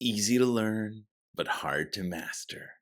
Easy to learn, but hard to master.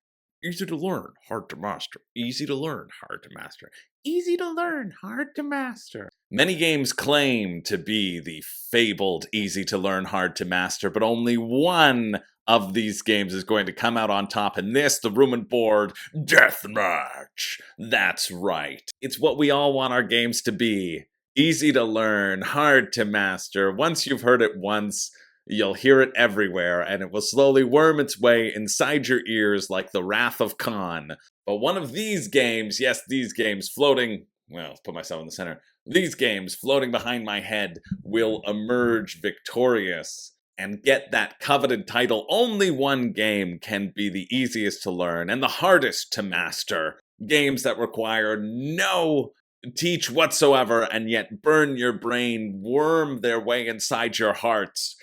Easy to learn, hard to master. Easy to learn, hard to master. Easy to learn, hard to master. Many games claim to be the fabled easy to learn, hard to master, but only one of these games is going to come out on top, and this, the room and board, Deathmatch. That's right. It's what we all want our games to be. Easy to learn, hard to master. Once you've heard it once, you'll hear it everywhere, and it will slowly worm its way inside your ears like the Wrath of Khan. But one of these games, yes, these games floating, well, put myself in the center, these games floating behind my head will emerge victorious and get that coveted title. Only one game can be the easiest to learn and the hardest to master. Games that require no teach whatsoever and yet burn your brain, worm their way inside your hearts,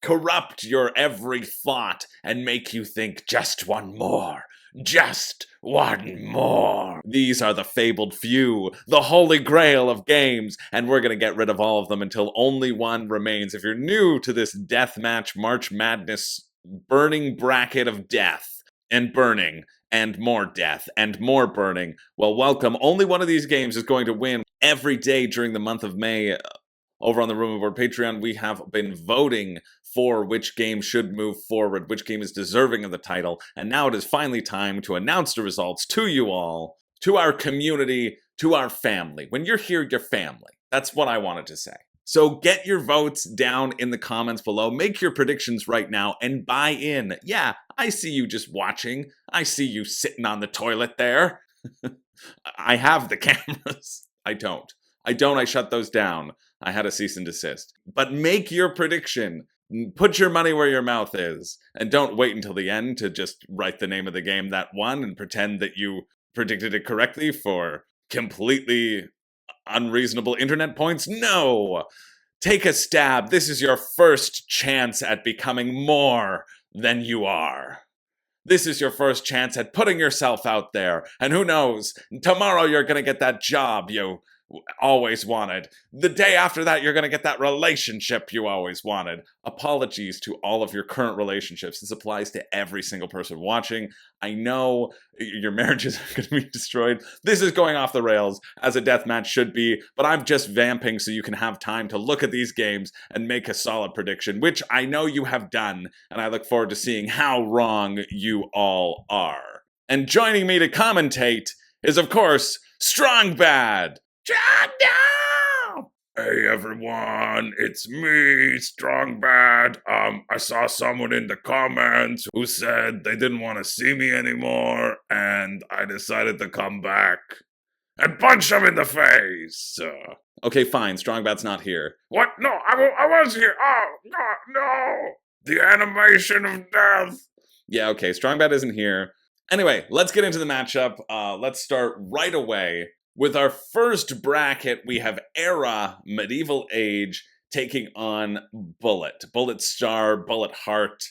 corrupt your every thought, and make you think just one more. Just one more. These are the fabled few, the holy grail of games, and we're going to get rid of all of them until only one remains. If you're new to this Deathmatch March Madness burning bracket of death and burning and more death and more burning, well, welcome. Only one of these games is going to win. Every day during the month of May, over on the Room and Board Patreon, we have been voting for which game should move forward, which game is deserving of the title, and now it is finally time to announce the results to you all, to our community, to our family. When you're here, you're family. That's what I wanted to say. So get your votes down in the comments below, make your predictions right now, and buy in. Yeah, I see you just watching. I see you sitting on the toilet there. I have the cameras. I don't. I shut those down. I had a cease and desist. But make your prediction. Put your money where your mouth is. And don't wait until the end to just write the name of the game that won and pretend that you predicted it correctly for completely unreasonable internet points. No! Take a stab. This is your first chance at becoming more than you are. This is your first chance at putting yourself out there. And who knows, tomorrow you're going to get that job you always wanted. The day after that, you're going to get that relationship you always wanted. Apologies to all of your current relationships. This applies to every single person watching. I know your marriages are going to be destroyed. This is going off the rails, as a deathmatch should be, but I'm just vamping so you can have time to look at these games and make a solid prediction, which I know you have done, and I look forward to seeing how wrong you all are. And joining me to commentate is, of course, Strong Bad. Hey everyone, it's me, Strong Bad. I saw someone in the comments who said they didn't want to see me anymore, and I decided to come back and punch them in the face. Okay, fine, Strong Bad's not here. What? No, I was here. Oh, no. The animation of death. Yeah, okay, Strong Bad isn't here. Anyway, let's get into the matchup. Let's start right away. With our first bracket, we have Era, Medieval Age, taking on Bullet. Bullet Star, Bullet Heart,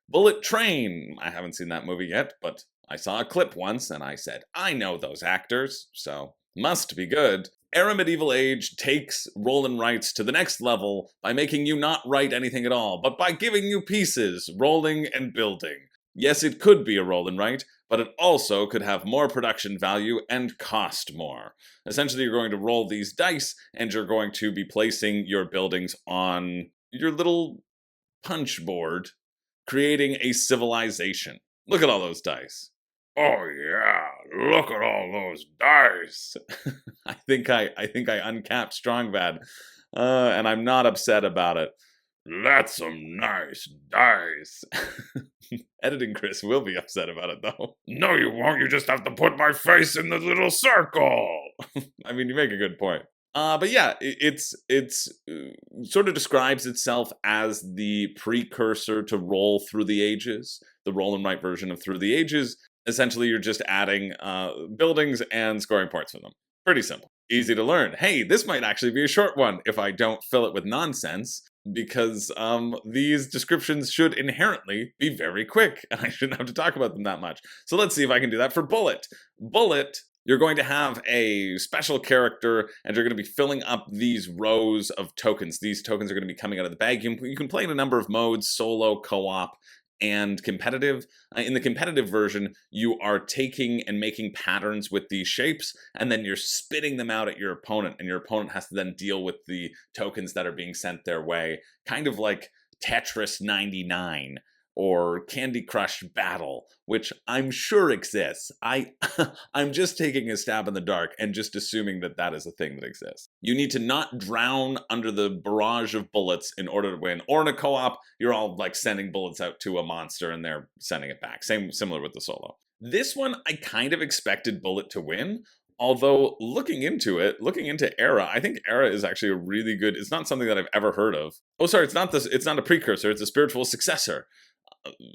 Bullet Train. I haven't seen that movie yet, but I saw a clip once, and I said, I know those actors, so must be good. Era Medieval Age takes roll and writes to the next level by making you not write anything at all, but by giving you pieces, rolling and building. Yes, it could be a roll and write, but it also could have more production value and cost more. Essentially, you're going to roll these dice, and you're going to be placing your buildings on your little punch board, creating a civilization. Look at all those dice. Oh yeah, look at all those dice. I think I uncapped Strong Bad, and I'm not upset about it. That's some nice dice. Editing Chris will be upset about it, though. No, you won't. You just have to put my face in the little circle. I mean, you make a good point. But yeah, it's sort of describes itself as the precursor to Roll Through the Ages, the roll and write version of Through the Ages. Essentially, you're just adding buildings and scoring points for them. Pretty simple. Easy to learn. Hey, this might actually be a short one if I don't fill it with nonsense, because these descriptions should inherently be very quick, and I shouldn't have to talk about them that much. So let's see if I can do that for Bullet. Bullet, you're going to have a special character, and you're going to be filling up these rows of tokens. These tokens are going to be coming out of the bag. You can play in a number of modes, solo, co-op, and competitive. In the competitive version, you are taking and making patterns with these shapes, and then you're spitting them out at your opponent, and your opponent has to then deal with the tokens that are being sent their way, kind of like Tetris 99 or Candy Crush Battle, which I'm sure exists. I'm just taking a stab in the dark and just assuming that that is a thing that exists. You need to not drown under the barrage of bullets in order to win. Or in a co-op, you're all like sending bullets out to a monster and they're sending it back. Similar with the solo. This one, I kind of expected Bullet to win. Although looking into Era, I think Era is actually a really good. It's not something that I've ever heard of. Oh, sorry, it's not this. It's not a precursor. It's a spiritual successor.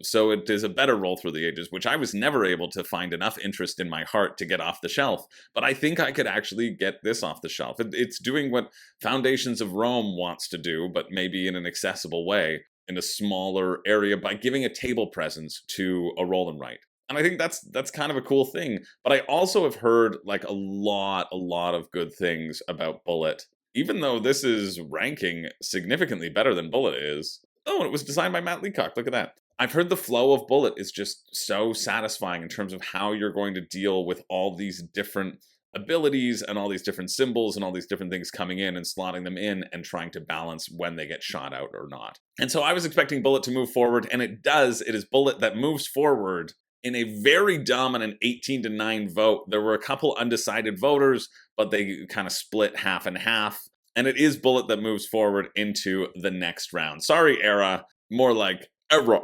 So it is a better roll through the ages, which I was never able to find enough interest in my heart to get off the shelf. But I think I could actually get this off the shelf. It's doing what Foundations of Rome wants to do, but maybe in an accessible way, in a smaller area, by giving a table presence to a roll and write. And I think that's kind of a cool thing. But I also have heard like a lot of good things about Bullet. Even though this is ranking significantly better than Bullet is. Oh, and it was designed by Matt Leacock. Look at that. I've heard the flow of Bullet is just so satisfying in terms of how you're going to deal with all these different abilities and all these different symbols and all these different things coming in and slotting them in and trying to balance when they get shot out or not. And so I was expecting Bullet to move forward, and it does. It is Bullet that moves forward in a very dominant 18-9 vote. There were a couple undecided voters, but they kind of split half and half. And it is Bullet that moves forward into the next round. Sorry, Era. More like Era.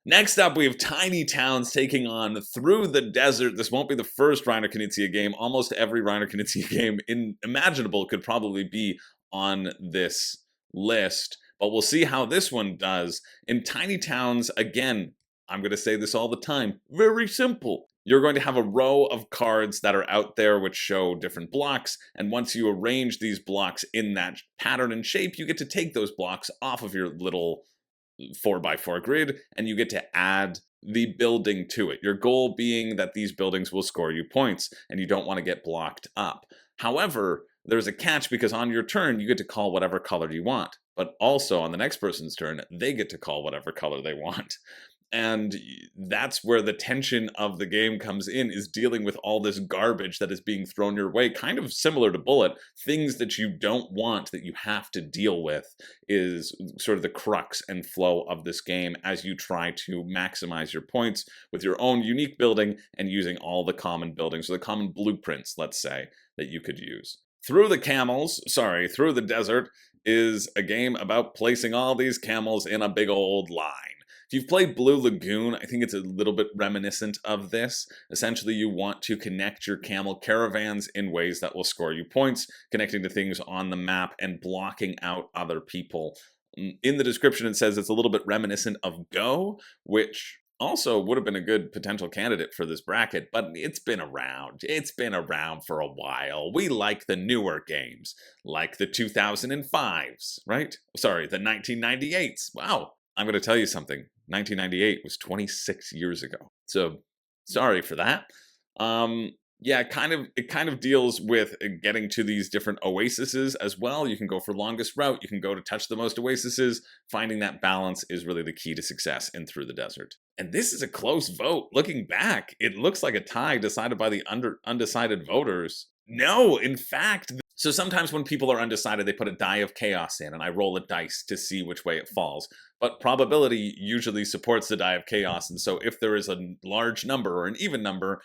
Next up, we have Tiny Towns taking on Through the Desert. This won't be the first Reiner Knizia game. Almost every Reiner Knizia game imaginable could probably be on this list. But we'll see how this one does. In Tiny Towns, again, I'm going to say this all the time, very simple. You're going to have a row of cards that are out there which show different blocks, and once you arrange these blocks in that pattern and shape, you get to take those blocks off of your little 4x4 grid, and you get to add the building to it. Your goal being that these buildings will score you points, and you don't want to get blocked up. However, there's a catch because on your turn, you get to call whatever color you want, but also on the next person's turn, they get to call whatever color they want. And that's where the tension of the game comes in, is dealing with all this garbage that is being thrown your way, kind of similar to Bullet. Things that you don't want that you have to deal with is sort of the crux and flow of this game as you try to maximize your points with your own unique building and using all the common buildings, or the common blueprints, let's say, that you could use. Through the Desert is a game about placing all these camels in a big old line. If you've played Blue Lagoon, I think it's a little bit reminiscent of this. Essentially, you want to connect your camel caravans in ways that will score you points, connecting to things on the map and blocking out other people. In the description, it says it's a little bit reminiscent of Go, which also would have been a good potential candidate for this bracket, but it's been around. It's been around for a while. We like the newer games, like the 2005s, right? Sorry, the 1998s. Wow. I'm going to tell you something. 1998 was 26 years ago. So sorry for that. Yeah, it kind of deals with getting to these different oases as well. You can go for longest route. You can go to touch the most oases. Finding that balance is really the key to success in Through the Desert. And this is a close vote. Looking back, it looks like a tie decided by the undecided voters. No, in fact, so sometimes when people are undecided, they put a die of chaos in, and I roll a dice to see which way it falls. But probability usually supports the die of chaos, and so if there is a large number or an even number,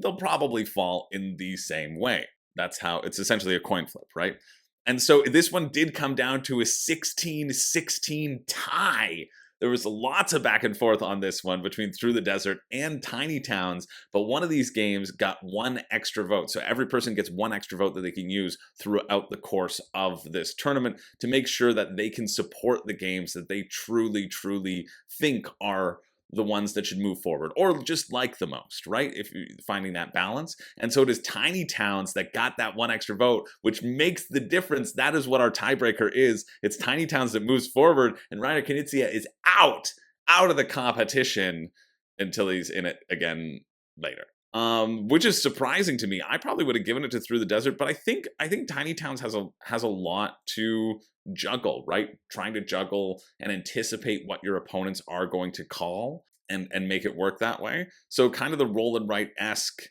they'll probably fall in the same way. That's how it's essentially a coin flip, right? And so this one did come down to a 16-16 tie. There was lots of back and forth on this one between Through the Desert and Tiny Towns, but one of these games got one extra vote. So every person gets one extra vote that they can use throughout the course of this tournament to make sure that they can support the games that they truly think are the ones that should move forward, or just like the most, right? If you're finding that balance. And so it is Tiny Towns that got that one extra vote, which makes the difference. That is what our tiebreaker is. It's Tiny Towns that moves forward, and Reiner Knizia is out of the competition until he's in it again later. which is surprising to me. I probably would have given it to Through the Desert, but I think Tiny Towns has a lot to juggle, right? Trying to juggle and anticipate what your opponents are going to call and make it work that way. So kind of the roll and write-esque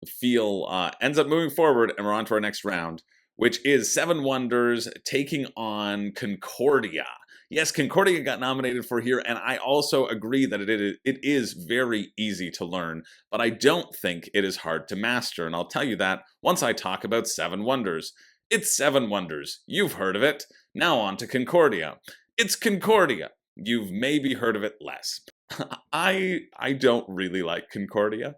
feel ends up moving forward, and we're on to our next round, which is Seven Wonders taking on Concordia. Yes, Concordia got nominated for here, and I also agree that it is very easy to learn, but I don't think it is hard to master, and I'll tell you that once I talk about Seven Wonders. It's Seven Wonders. You've heard of it. Now on to Concordia. It's Concordia. You've maybe heard of it less. I don't really like Concordia.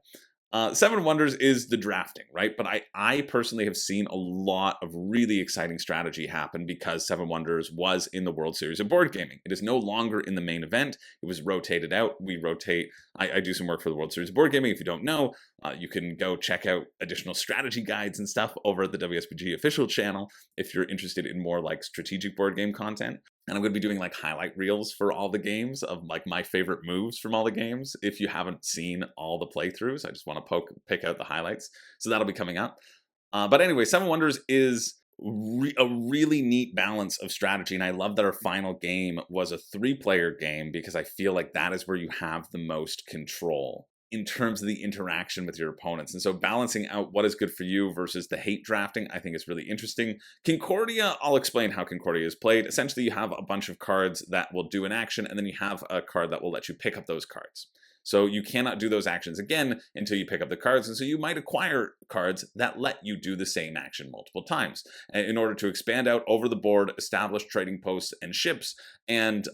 Seven Wonders is the drafting, right? But I personally have seen a lot of really exciting strategy happen because Seven Wonders was in the World Series of Board Gaming. It is no longer in the main event. It was rotated out. We rotate. I do some work for the World Series of Board Gaming. If you don't know, you can go check out additional strategy guides and stuff over at the WSBG official channel if you're interested in more like strategic board game content. And I'm going to be doing like highlight reels for all the games of like my favorite moves from all the games. If you haven't seen all the playthroughs, I just want to pick out the highlights. So that'll be coming up. But anyway, Seven Wonders is a really neat balance of strategy. And I love that our final game was a 3-player game because I feel like that is where you have the most control in terms of the interaction with your opponents. And so balancing out what is good for you versus the hate drafting, I think is really interesting. Concordia, I'll explain how Concordia is played. Essentially, you have a bunch of cards that will do an action, and then you have a card that will let you pick up those cards. So you cannot do those actions again until you pick up the cards, and so you might acquire cards that let you do the same action multiple times in order to expand out over the board, establish trading posts and ships, and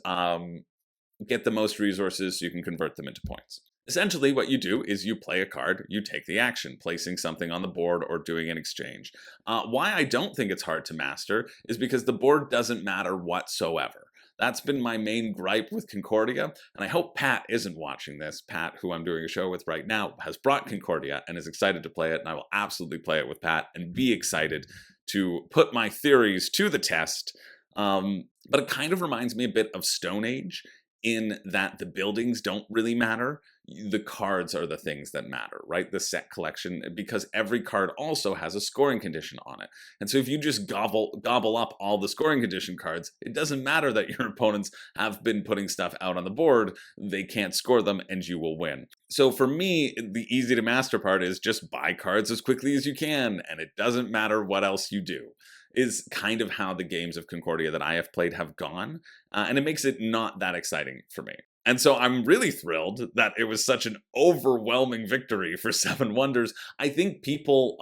get the most resources so you can convert them into points. Essentially, what you do is you play a card, you take the action, placing something on the board or doing an exchange. Why I don't think it's hard to master is because the board doesn't matter whatsoever. That's been my main gripe with Concordia, and I hope Pat isn't watching this. Pat, who I'm doing a show with right now, has brought Concordia and is excited to play it, and I will absolutely play it with Pat and be excited to put my theories to the test. But it kind of reminds me a bit of Stone Age, in that the buildings don't really matter. The cards are the things that matter, right? The set collection, because every card also has a scoring condition on it. And so if you just gobble up all the scoring condition cards, it doesn't matter that your opponents have been putting stuff out on the board. They can't score them and you will win. So for me, the easy to master part is just buy cards as quickly as you can, and it doesn't matter what else you do. Is kind of how the games of Concordia that I have played have gone, and it makes it not that exciting for me. And so I'm really thrilled that it was such an overwhelming victory for Seven Wonders. I think people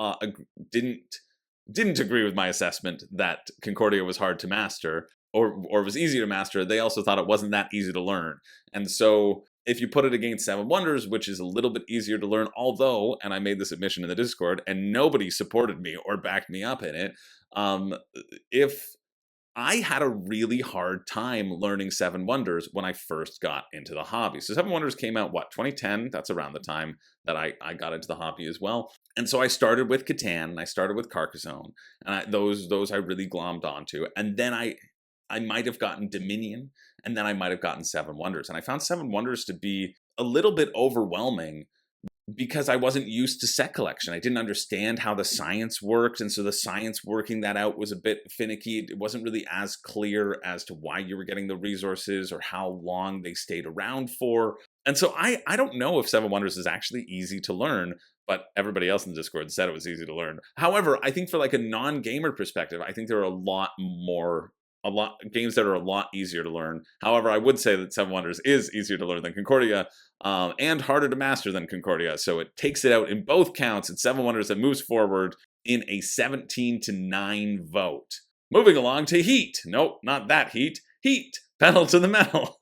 didn't agree with my assessment that Concordia was hard to master or was easy to master. They also thought it wasn't that easy to learn. And so if you put it against Seven Wonders, which is a little bit easier to learn, although, and I made this admission in the Discord, and nobody supported me or backed me up in it, if I had a really hard time learning Seven Wonders when I first got into the hobby. So Seven Wonders came out, 2010? That's around the time that I got into the hobby as well. And so I started with Catan, and I started with Carcassonne, and those I really glommed onto. And then I might have gotten Dominion, and then I might have gotten Seven Wonders. And I found Seven Wonders to be a little bit overwhelming because I wasn't used to set collection. I didn't understand how the science worked, and so the science working that out was a bit finicky. It wasn't really as clear as to why you were getting the resources or how long they stayed around for. And so I don't know if Seven Wonders is actually easy to learn, but everybody else in the Discord said it was easy to learn. However, I think for like a non-gamer perspective, I think there are games that are a lot easier to learn. However, I would say that Seven Wonders is easier to learn than Concordia, and harder to master than Concordia. So it takes it out in both counts. It's Seven Wonders that moves forward in a 17-9 vote. Moving along to Heat. Nope, not that Heat. Heat, Pedal to the Metal.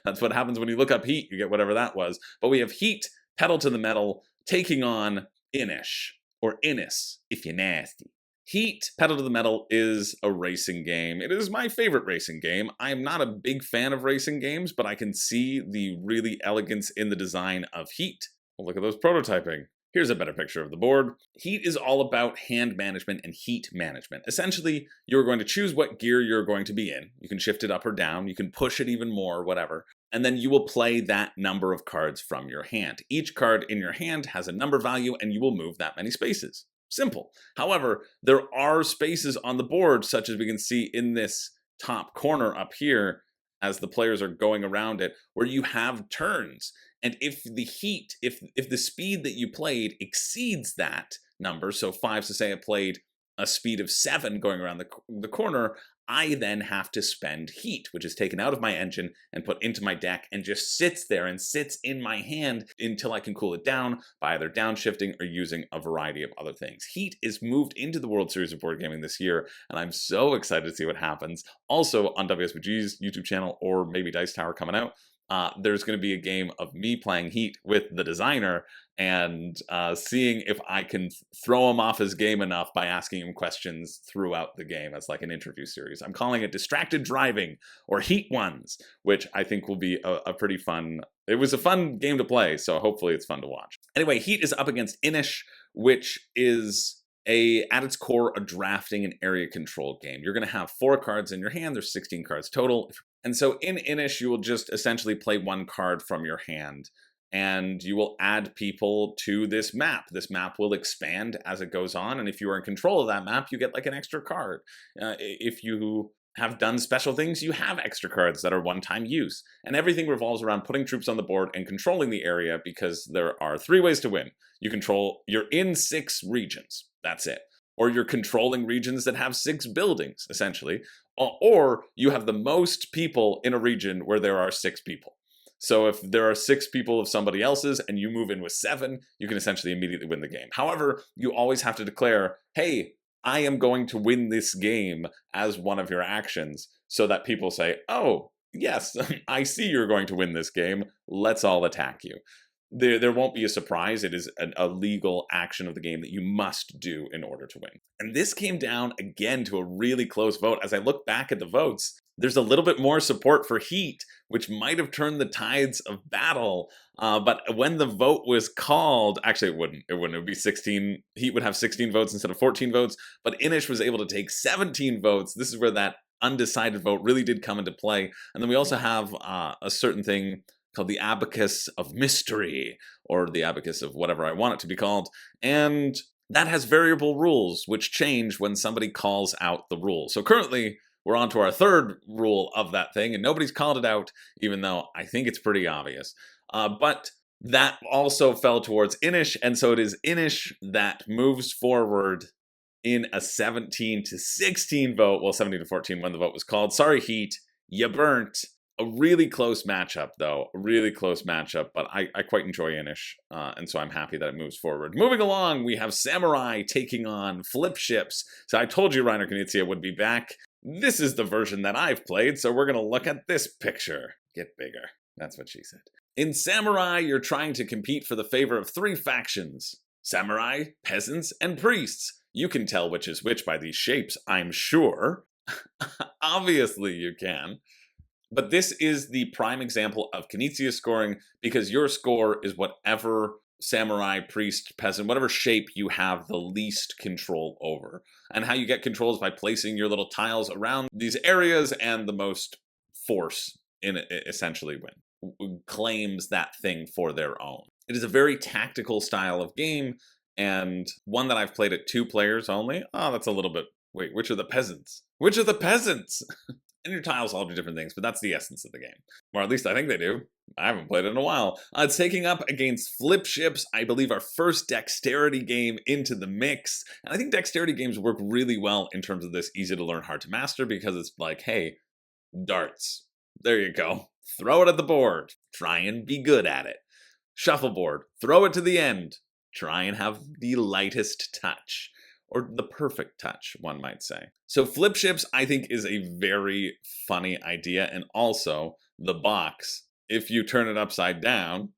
That's what happens when you look up Heat. You get whatever that was. But we have Heat, Pedal to the Metal, taking on Inish, or Innis, if you're nasty. Heat, Pedal to the Metal is a racing game. It is my favorite racing game. I am not a big fan of racing games, but I can see the really elegance in the design of Heat. Well, look at those prototyping. Here's a better picture of the board. Heat is all about hand management and heat management. Essentially, you're going to choose what gear you're going to be in. You can shift it up or down. You can push it even more, whatever. and then you will play that number of cards from your hand. Each card in your hand has a number value, and you will move that many spaces. Simple. However, there are spaces on the board, such as we can see in this top corner up here, as the players are going around it, where you have turns. And if the speed that you played exceeds that number, so 5, so say I played a speed of 7 going around the corner, I then have to spend heat, which is taken out of my engine and put into my deck and just sits there and sits in my hand until I can cool it down by either downshifting or using a variety of other things. Heat is moved into the World Series of Board Gaming this year, and I'm so excited to see what happens. Also on WSBG's YouTube channel, or maybe Dice Tower coming out, there's going to be a game of me playing Heat with the designer and seeing if I can throw him off his game enough by asking him questions throughout the game as like an interview series. I'm calling it Distracted Driving, or Heat Ones, which I think will be a pretty fun... It was a fun game to play, so hopefully it's fun to watch. Anyway, Heat is up against Inish, which is at its core, a drafting and area control game. You're going to have 4 cards in your hand. There's 16 cards total. And so in Inish, you will just essentially play 1 card from your hand, and you will add people to this map. This map will expand as it goes on, and if you are in control of that map, you get like an extra card. If you have done special things, you have extra cards that are one-time use. And everything revolves around putting troops on the board and controlling the area, because there are 3 ways to win. You're in 6 regions. That's it. Or you're controlling regions that have 6 buildings, essentially. Or you have the most people in a region where there are 6 people. So if there are 6 people of somebody else's and you move in with 7, you can essentially immediately win the game. However, you always have to declare, hey, I am going to win this game as one of your actions, so that people say, oh, yes, I see you're going to win this game. Let's all attack you. There won't be a surprise. It is a legal action of the game that you must do in order to win. And this came down again to a really close vote. As I look back at the votes, there's a little bit more support for Heat, which might have turned the tides of battle. But when the vote was called, actually it wouldn't. It would be 16. Heat would have 16 votes instead of 14 votes. But Inish was able to take 17 votes. This is where that undecided vote really did come into play. And then we also have a certain thing called the Abacus of Mystery, or the Abacus of whatever I want it to be called, and that has variable rules which change when somebody calls out the rule. So currently, we're on to our 3rd rule of that thing, and nobody's called it out, even though I think it's pretty obvious. But that also fell towards Inish, and so it is Inish that moves forward in a 17-16 vote, well, 17-14 when the vote was called. Sorry, Heat, you burnt. A really close matchup, though. A really close matchup, but I quite enjoy Inish, and so I'm happy that it moves forward. Moving along, we have Samurai taking on Flip Ships. So I told you Reiner Knizia would be back. This is the version that I've played, so we're going to look at this picture. Get bigger. That's what she said. In Samurai, you're trying to compete for the favor of 3 factions: Samurai, Peasants, and Priests. You can tell which is which by these shapes, I'm sure. Obviously you can. But this is the prime example of Knizia scoring, because your score is whatever samurai, priest, peasant, whatever shape you have the least control over. And how you get control is by placing your little tiles around these areas, and the most force in it essentially claims that thing for their own. It is a very tactical style of game, and one that I've played at 2 players only. Oh, that's a little bit... Wait, which are the peasants? Which are the peasants? And your tiles all do different things, but that's the essence of the game. Or at least I think they do. I haven't played it in a while. It's taking up against Flip Ships, I believe our first dexterity game into the mix. And I think dexterity games work really well in terms of this easy to learn, hard to master, because it's like, hey, darts. There you go. Throw it at the board. Try and be good at it. Shuffleboard. Throw it to the end. Try and have the lightest touch. Or the perfect touch, one might say. So Flip Ships, I think, is a very funny idea. And also, the box, if you turn it upside down,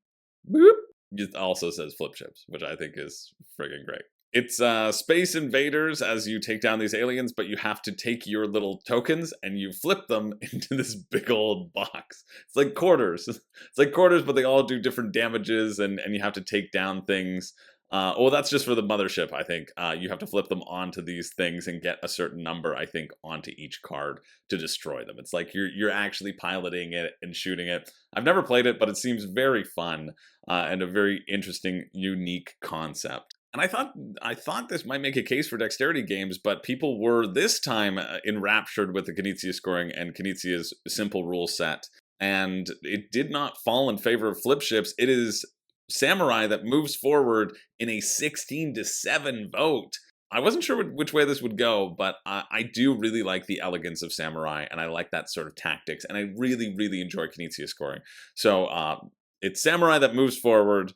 boop, it also says Flip Ships, which I think is friggin' great. It's Space Invaders as you take down these aliens, but you have to take your little tokens and you flip them into this big old box. It's like quarters. It's like quarters, but they all do different damages, and you have to take down things. Well, that's just for the mothership, I think. You have to flip them onto these things and get a certain number, I think, onto each card to destroy them. It's like you're actually piloting it and shooting it. I've never played it, but it seems very fun and a very interesting, unique concept. And I thought this might make a case for dexterity games, but people were this time enraptured with the Knizia scoring and Knizia's simple rule set. And it did not fall in favor of flip ships. It is Samurai that moves forward in a 16-7 vote. I wasn't sure which way this would go, but I do really like the elegance of Samurai, and I like that sort of tactics, and I really, really enjoy Knizia scoring. So it's Samurai that moves forward,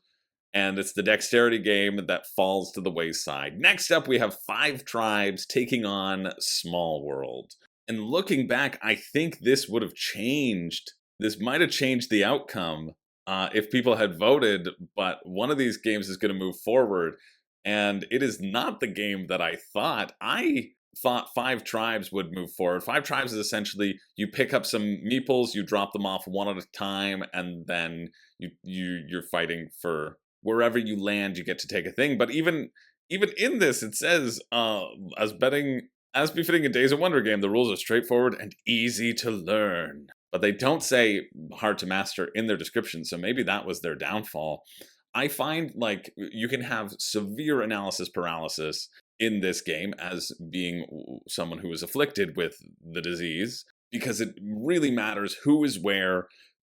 and it's the dexterity game that falls to the wayside. Next up, we have 5 tribes taking on Smallworld. And looking back, I think this would have changed. This might have changed the outcome if people had voted, but one of these games is going to move forward, and it is not the game that I thought. I thought 5 tribes would move forward. 5 tribes is essentially you pick up some meeples, you drop them off one at a time, and then you're fighting for wherever you land. You get to take a thing, but even in this, it says as befitting a Days of Wonder game, the rules are straightforward and easy to learn. But they don't say hard to master in their description, so maybe that was their downfall. I find like you can have severe analysis paralysis in this game as being someone who is afflicted with the disease, because it really matters who is where,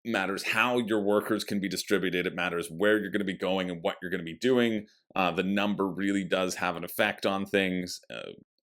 matters how your workers can be distributed, it matters where you're going to be going and what you're going to be doing. The number really does have an effect on things.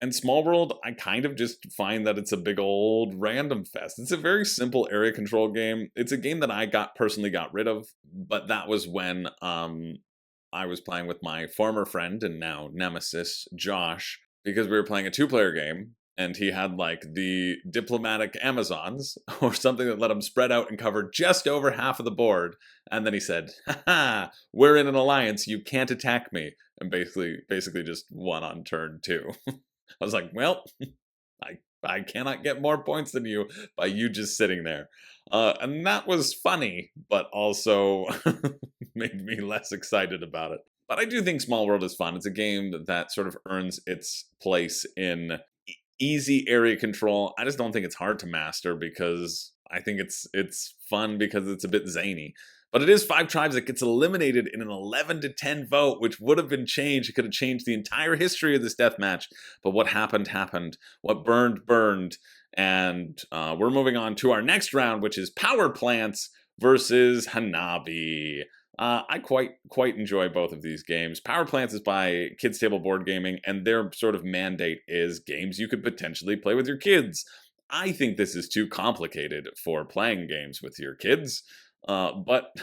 And Smallworld, I kind of just find that it's a big old random fest. It's a very simple area control game. It's a game that I personally got rid of, but that was when I was playing with my former friend and now nemesis, Josh, because we were playing a 2-player game, and he had like the diplomatic Amazons or something that let him spread out and cover just over half of the board. And then he said, "Ha, we're in an alliance, you can't attack me." And basically just won on turn 2. I was like, well, I cannot get more points than you by you just sitting there. And that was funny, but also made me less excited about it. But I do think Smallworld is fun. It's a game that sort of earns its place in easy area control. I just don't think it's hard to master, because I think it's fun because it's a bit zany. But it is 5 tribes that gets eliminated in an 11-10 vote, which would have been changed. It could have changed the entire history of this deathmatch. But what happened, happened. What burned, burned. And we're moving on to our next round, which is Power Plants versus Hanabi. I quite enjoy both of these games. Power Plants is by Kids Table Board Gaming, and their sort of mandate is games you could potentially play with your kids. I think this is too complicated for playing games with your kids. But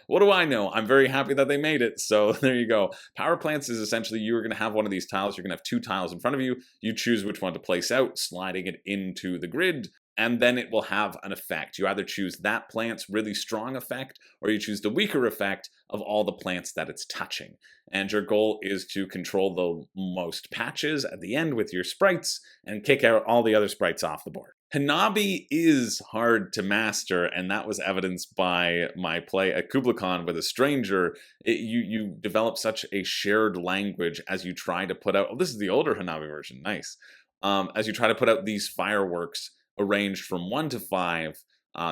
what do I know? I'm very happy that they made it. So there you go. Power Plants is essentially you're going to have one of these tiles. You're going to have 2 tiles in front of you. You choose which one to place out, sliding it into the grid, and then it will have an effect. You either choose that plant's really strong effect, or you choose the weaker effect of all the plants that it's touching. And your goal is to control the most patches at the end with your sprites and kick out all the other sprites off the board. Hanabi is hard to master, and that was evidenced by my play at KublaCon with a stranger. You develop such a shared language as you try to put out... Oh, this is the older Hanabi version. Nice. As you try to put out these fireworks arranged from 1 to 5,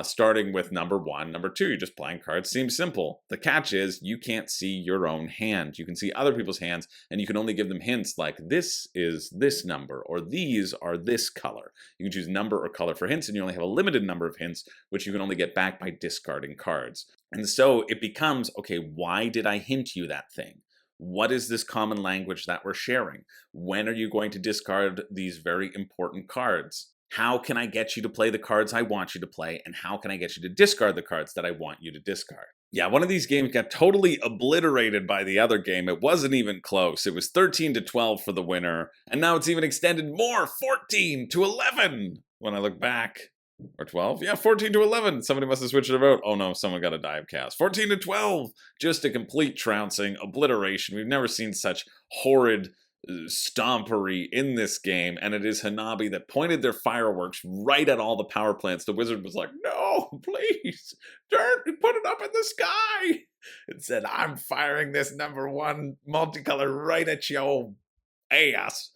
starting with number 1. Number 2, you're just playing cards. Seems simple. The catch is you can't see your own hand. You can see other people's hands, and you can only give them hints like this is this number, or these are this color. You can choose number or color for hints, and you only have a limited number of hints, which you can only get back by discarding cards. And so it becomes, okay, why did I hint you that thing? What is this common language that we're sharing? When are you going to discard these very important cards? How can I get you to play the cards I want you to play, and how can I get you to discard the cards that I want you to discard? Yeah, one of these games got totally obliterated by the other game. It wasn't even close. It was 13-12 for the winner, and now it's even extended more, 14-11 when I look back. Or 12? Yeah, 14-11. Somebody must have switched their vote. Oh no, someone got a die of chaos. 14-12. Just a complete trouncing, obliteration. We've never seen such horrid stompery in this game, and it is Hanabi that pointed their fireworks right at all the power plants. The wizard was like, no, please, put it up in the sky. It said, "I'm firing this #1 multicolor right at your ass,"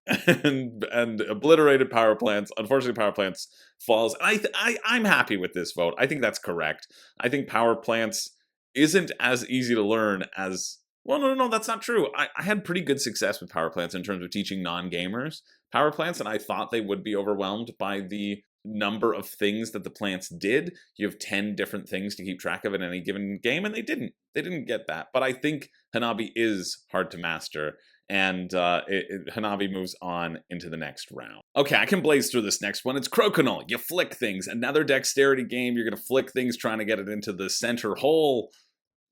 and and obliterated power plants. Unfortunately, power plants falls. I'm happy with this vote. I think that's correct. I think power plants isn't as easy to learn as. Well, no, that's not true. I had pretty good success with power plants in terms of teaching non-gamers power plants, and I thought they would be overwhelmed by the number of things that the plants did. You have 10 different things to keep track of in any given game, and they didn't. They didn't get that. But I think Hanabi is hard to master, and Hanabi moves on into the next round. Okay, I can blaze through this next one. It's Crokinole. You flick things. Another dexterity game. You're going to flick things trying to get it into the center hole,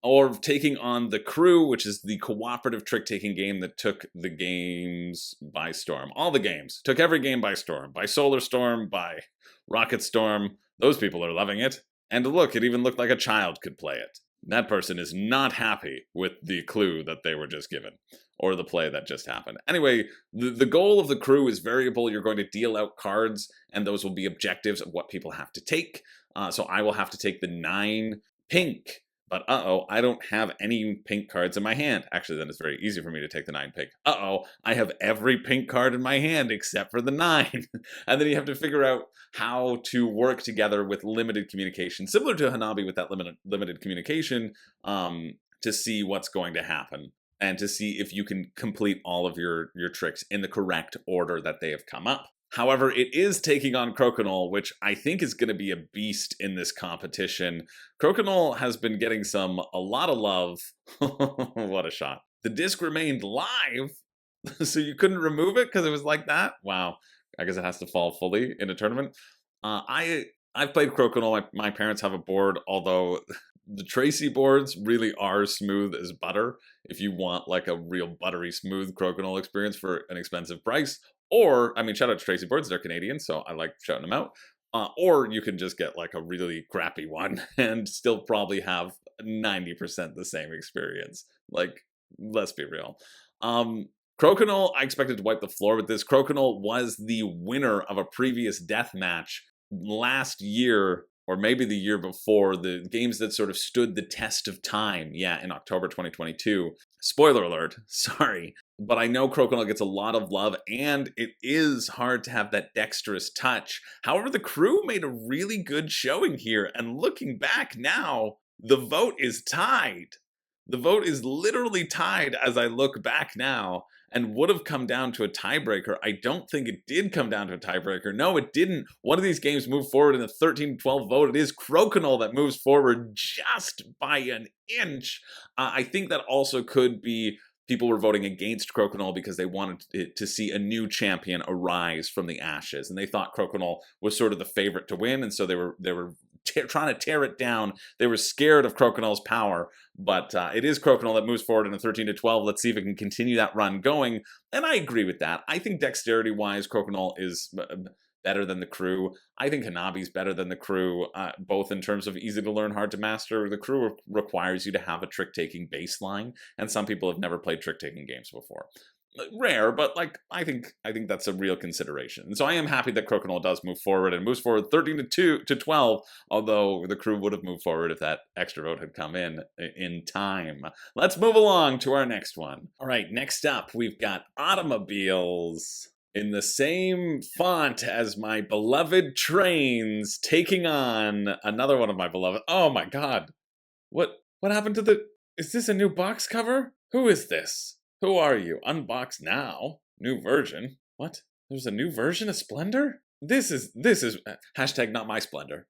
or taking on the Crew, which is the cooperative trick-taking game that took the games by storm. All the games. Took every game by storm. By Solar Storm, by Rocket Storm. Those people are loving it. And look, it even looked like a child could play it. That person is not happy with the clue that they were just given, or the play that just happened. Anyway, the goal of the Crew is variable. You're going to deal out cards, and those will be objectives of what people have to take. So I will have to take the 9 pink. But I don't have any pink cards in my hand. Actually, then it's very easy for me to take the 9 pink. I have every pink card in my hand except for the 9. And then you have to figure out how to work together with limited communication, similar to Hanabi with that limited communication, to see what's going to happen, and to see if you can complete all of your tricks in the correct order that they have come up. However, it is taking on Crokinole, which I think is going to be a beast in this competition. Crokinole has been getting a lot of love. What a shot. The disc remained live, so you couldn't remove it because it was like that? Wow. I guess it has to fall fully in a tournament. I've played Crokinole. My parents have a board, although the Tracy boards really are smooth as butter if you want like a real buttery smooth Crokinole experience for an expensive price. Or, I mean, shout out to Tracy Boards, they're Canadian, so I like shouting them out. Or you can just get like a really crappy one and still probably have 90% the same experience. Like, let's be real. Crokinole, I expected to wipe the floor with this. Crokinole was the winner of a previous Deathmatch last year, or maybe the year before, the games that sort of stood the test of time. Yeah, in October 2022. Spoiler alert, sorry. But I know Crokinole gets a lot of love, and it is hard to have that dexterous touch. However, the Crew made a really good showing here, and looking back now, the vote is tied. The vote is literally tied as I look back now, and would have come down to a tiebreaker. I don't think it did come down to a tiebreaker. No, it didn't. One of these games moved forward in a 13-12 vote. It is Crokinole that moves forward just by an inch. I think that also could be people were voting against Crokinole because they wanted to see a new champion arise from the ashes, and they thought Crokinole was sort of the favorite to win, and so they were trying to tear it down. They were scared of Crokinole's power, but it is Crokinole that moves forward in a 13-12. Let's see if it can continue that run going, and I agree with that. I think dexterity-wise, Crokinole is better than the Crew. I think Hanabi's better than the Crew, both in terms of easy to learn, hard to master. The Crew requires you to have a trick-taking baseline, and some people have never played trick-taking games before. Rare, but like I think that's a real consideration. And so I am happy that Crokinole does move forward, and moves forward 13-12, although the Crew would have moved forward if that extra vote had come in time. Let's move along to our next one. All right, next up we've got automobiles in the same font as my beloved trains, taking on another one of my beloved. Oh my god. What happened to the... Is this a new box cover? Who is this? Who are you? Unbox now. New version. What? There's a new version of Splendor? This is hashtag not my Splendor.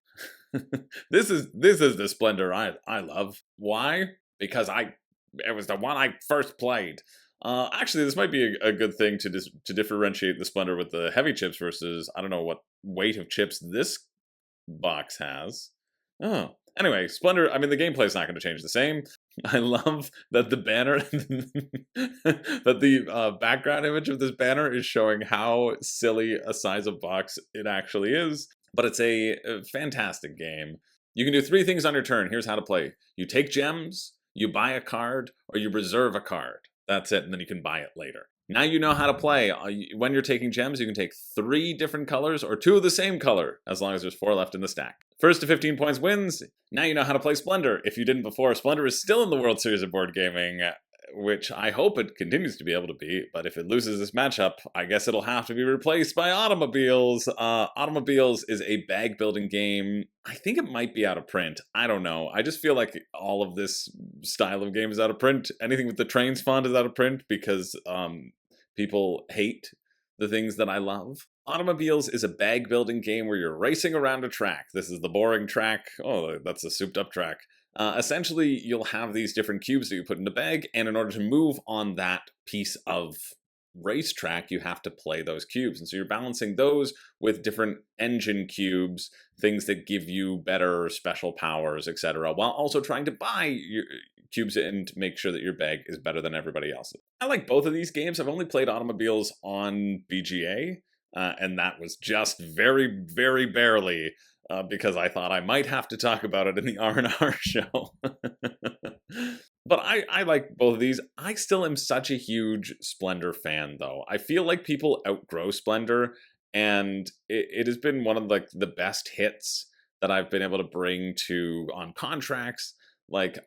This is the Splendor I love. Why? Because it was the one I first played. Actually, this might be a good thing to differentiate the Splendor with the heavy chips versus, I don't know what weight of chips this box has. Oh, anyway, Splendor, I mean, the gameplay is not going to change the same. I love that the banner, that the background image of this banner is showing how silly a size of box it actually is. But it's a fantastic game. You can do 3 things on your turn. Here's how to play. You take gems, you buy a card, or you reserve a card. That's it, and then you can buy it later. Now you know how to play. When you're taking gems, you can take 3 different colors or 2 of the same color, as long as there's 4 left in the stack. First to 15 points wins. Now you know how to play Splendor. If you didn't before, Splendor is still in the World Series of Board Gaming, which I hope it continues to be able to be, but if it loses this matchup, I guess it'll have to be replaced by Automobiles. Automobiles is a bag building game. I think it might be out of print. I don't know. I just feel like all of this style of game is out of print. Anything with the trains font is out of print because people hate the things that I love. Automobiles is a bag building game where you're racing around a track. This is the boring track. Oh, that's a souped up track. Essentially, you'll have these different cubes that you put in the bag, and in order to move on that piece of racetrack, you have to play those cubes. And so you're balancing those with different engine cubes, things that give you better special powers, etc., while also trying to buy your cubes in to make sure that your bag is better than everybody else's. I like both of these games. I've only played Automobiles on BGA, and that was just very, very barely. Because I thought I might have to talk about it in the R&R show. But I like both of these. I still am such a huge Splendor fan, though. I feel like people outgrow Splendor, and it has been one of the best hits that I've been able to bring to on contracts. Like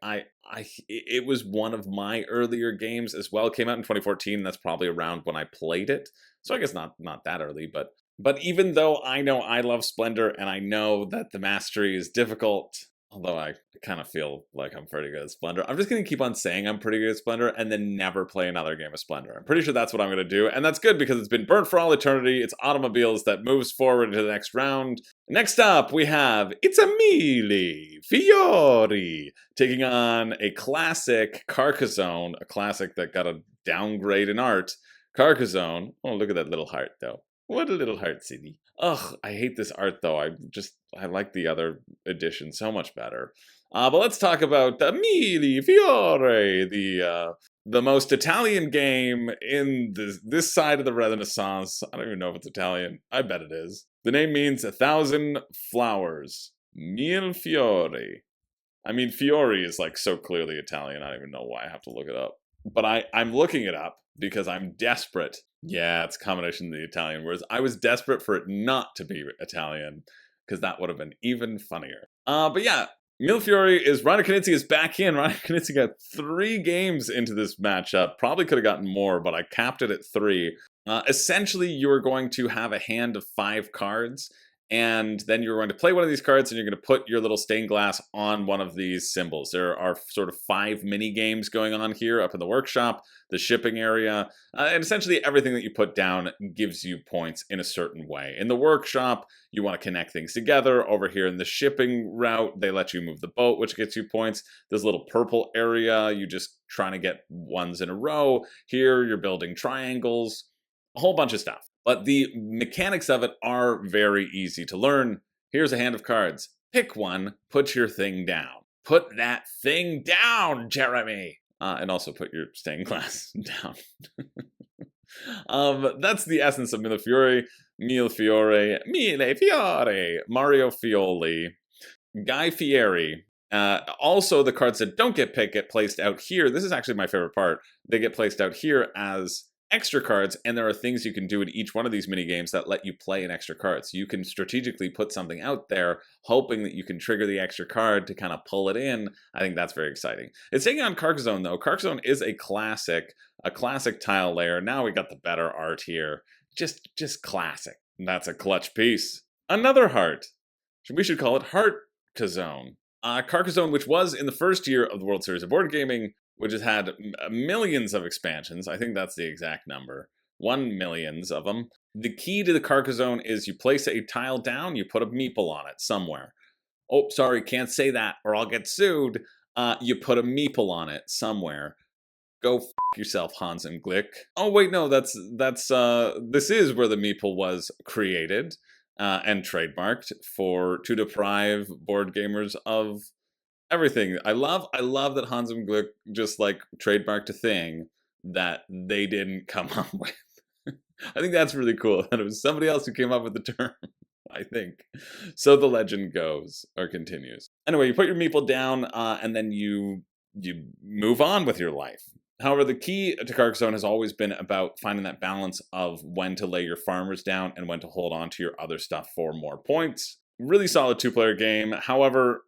it was one of my earlier games as well. It came out in 2014. That's probably around when I played it. So I guess not that early, but even though I know I love Splendor and I know that the mastery is difficult, although I kind of feel like I'm pretty good at Splendor, I'm just going to keep on saying I'm pretty good at Splendor and then never play another game of Splendor. I'm pretty sure that's what I'm going to do, and that's good because it's been burnt for all eternity. It's Automobiles that moves forward to the next round. Next up, we have It's a Mille, Fiori, taking on a classic Carcassonne, a classic that got a downgrade in art. Carcassonne. Oh, look at that little heart, though. What a little heart city. Ugh, I hate this art, though. I like the other edition so much better. But let's talk about Mille Fiore, the most Italian game in this side of the Renaissance. I don't even know if it's Italian. I bet it is. The name means 1,000 flowers. Mille Fiori. I mean, Fiori is like so clearly Italian. I don't even know why I have to look it up. But I'm looking it up because I'm desperate. Yeah, it's a combination of the Italian words. I was desperate for it not to be Italian, because that would have been even funnier. But yeah, Mille Fiori is Reiner Knizia is back in. Reiner Knizia got 3 games into this matchup. Probably could have gotten more, but I capped it at 3. Essentially, you're going to have a hand of 5 cards, and then you're going to play one of these cards, and you're going to put your little stained glass on one of these symbols. There are sort of 5 mini games going on here up in the workshop, the shipping area, and essentially everything that you put down gives you points in a certain way. In the workshop, you want to connect things together. Over here in the shipping route, they let you move the boat, which gets you points. This little purple area, you just trying to get ones in a row. Here, you're building triangles, a whole bunch of stuff. But the mechanics of it are very easy to learn. Here's a hand of cards. Pick one, put your thing down. Put that thing down, Jeremy! And also put your stained glass down. That's the essence of Mille Fiori. Mille Fiore, Mille Fiore, Mario Fioli, Guy Fieri. Also, the cards that don't get picked get placed out here. This is actually my favorite part. They get placed out here as extra cards, and there are things you can do in each one of these mini games that let you play an extra card. So you can strategically put something out there, hoping that you can trigger the extra card to kind of pull it in. I think that's very exciting. It's taking on Carcassonne, though. Carcassonne is a classic tile layer. Now we got the better art here. Just classic. That's a clutch piece. Another heart. We should call it Heart-Cassonne. Carcassonne, which was in the first year of the World Series of Board Gaming, which has had millions of expansions. I think that's the exact number. 1 millions of them. The key to the Carcassonne is you place a tile down, you put a meeple on it somewhere. Oh, sorry, can't say that or I'll get sued. You put a meeple on it somewhere. Go f yourself, Hans and Glick. Oh wait, no, this is where the meeple was created and trademarked to deprive board gamers of everything. I love that Hans and Glick just like trademarked a thing that they didn't come up with. I think that's really cool that it was somebody else who came up with the term. I think. So the legend goes or continues. Anyway, you put your meeple down and then you move on with your life. However, the key to Carcassonne has always been about finding that balance of when to lay your farmers down and when to hold on to your other stuff for more points. Really solid two-player game. However,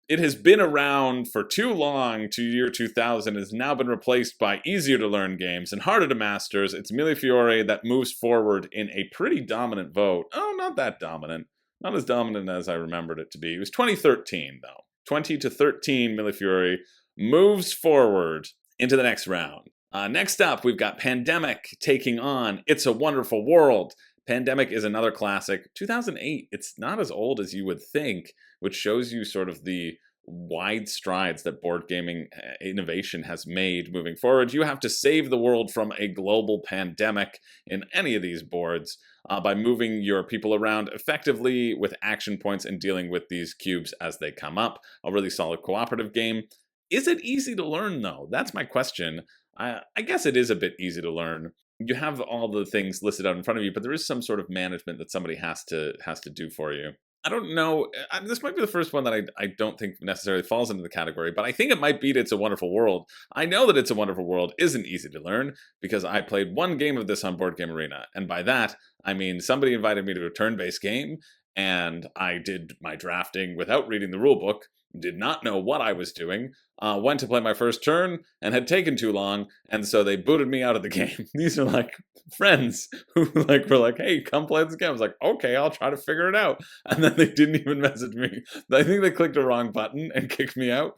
it has been around for too long to year 2000, has now been replaced by easier to learn games and harder to masters. It's Mille Fiori that moves forward in a pretty dominant vote. Oh, not that dominant. Not as dominant as I remembered it to be. It was 2013, though. 20 to 13, Mille Fiori moves forward into the next round. Next up, we've got Pandemic taking on It's a Wonderful World. Pandemic is another classic. 2008, it's not as old as you would think, which shows you sort of the wide strides that board gaming innovation has made moving forward. You have to save the world from a global pandemic in any of these boards by moving your people around effectively with action points and dealing with these cubes as they come up. A really solid cooperative game. Is it easy to learn, though? That's my question. I guess it is a bit easy to learn. You have all the things listed out in front of you, but there is some sort of management that somebody has to do for you. I don't know. This might be the first one that I don't think necessarily falls into the category, but I think it might beat It's a Wonderful World. I know that It's a Wonderful World isn't easy to learn because I played one game of this on Board Game Arena. And by that, I mean somebody invited me to a turn-based game, and I did my drafting without reading the rule book, did not know what I was doing, went to play my first turn, and had taken too long, and so they booted me out of the game. These are like friends who were like, hey, come play this game. I was like, okay, I'll try to figure it out. And then they didn't even message me. I think they clicked a wrong button and kicked me out.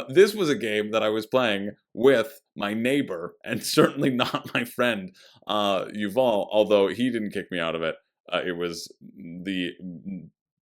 This was a game that I was playing with my neighbor, and certainly not my friend, Yuval, although he didn't kick me out of it. It was the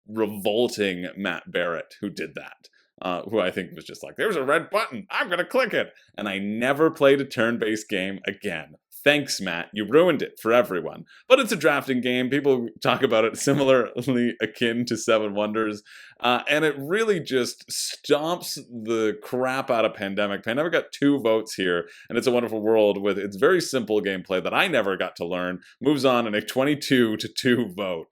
revolting Matt Barrett who did that, who I think was just like, there's a red button, I'm gonna click it. And I never played a turn-based game again. Thanks, Matt. You ruined it for everyone. But it's a drafting game. People talk about it similarly akin to Seven Wonders. And it really just stomps the crap out of Pandemic. Pandemic got 2 votes here, and It's a Wonderful World with its very simple gameplay that I never got to learn. Moves on in a 22 to 2 vote.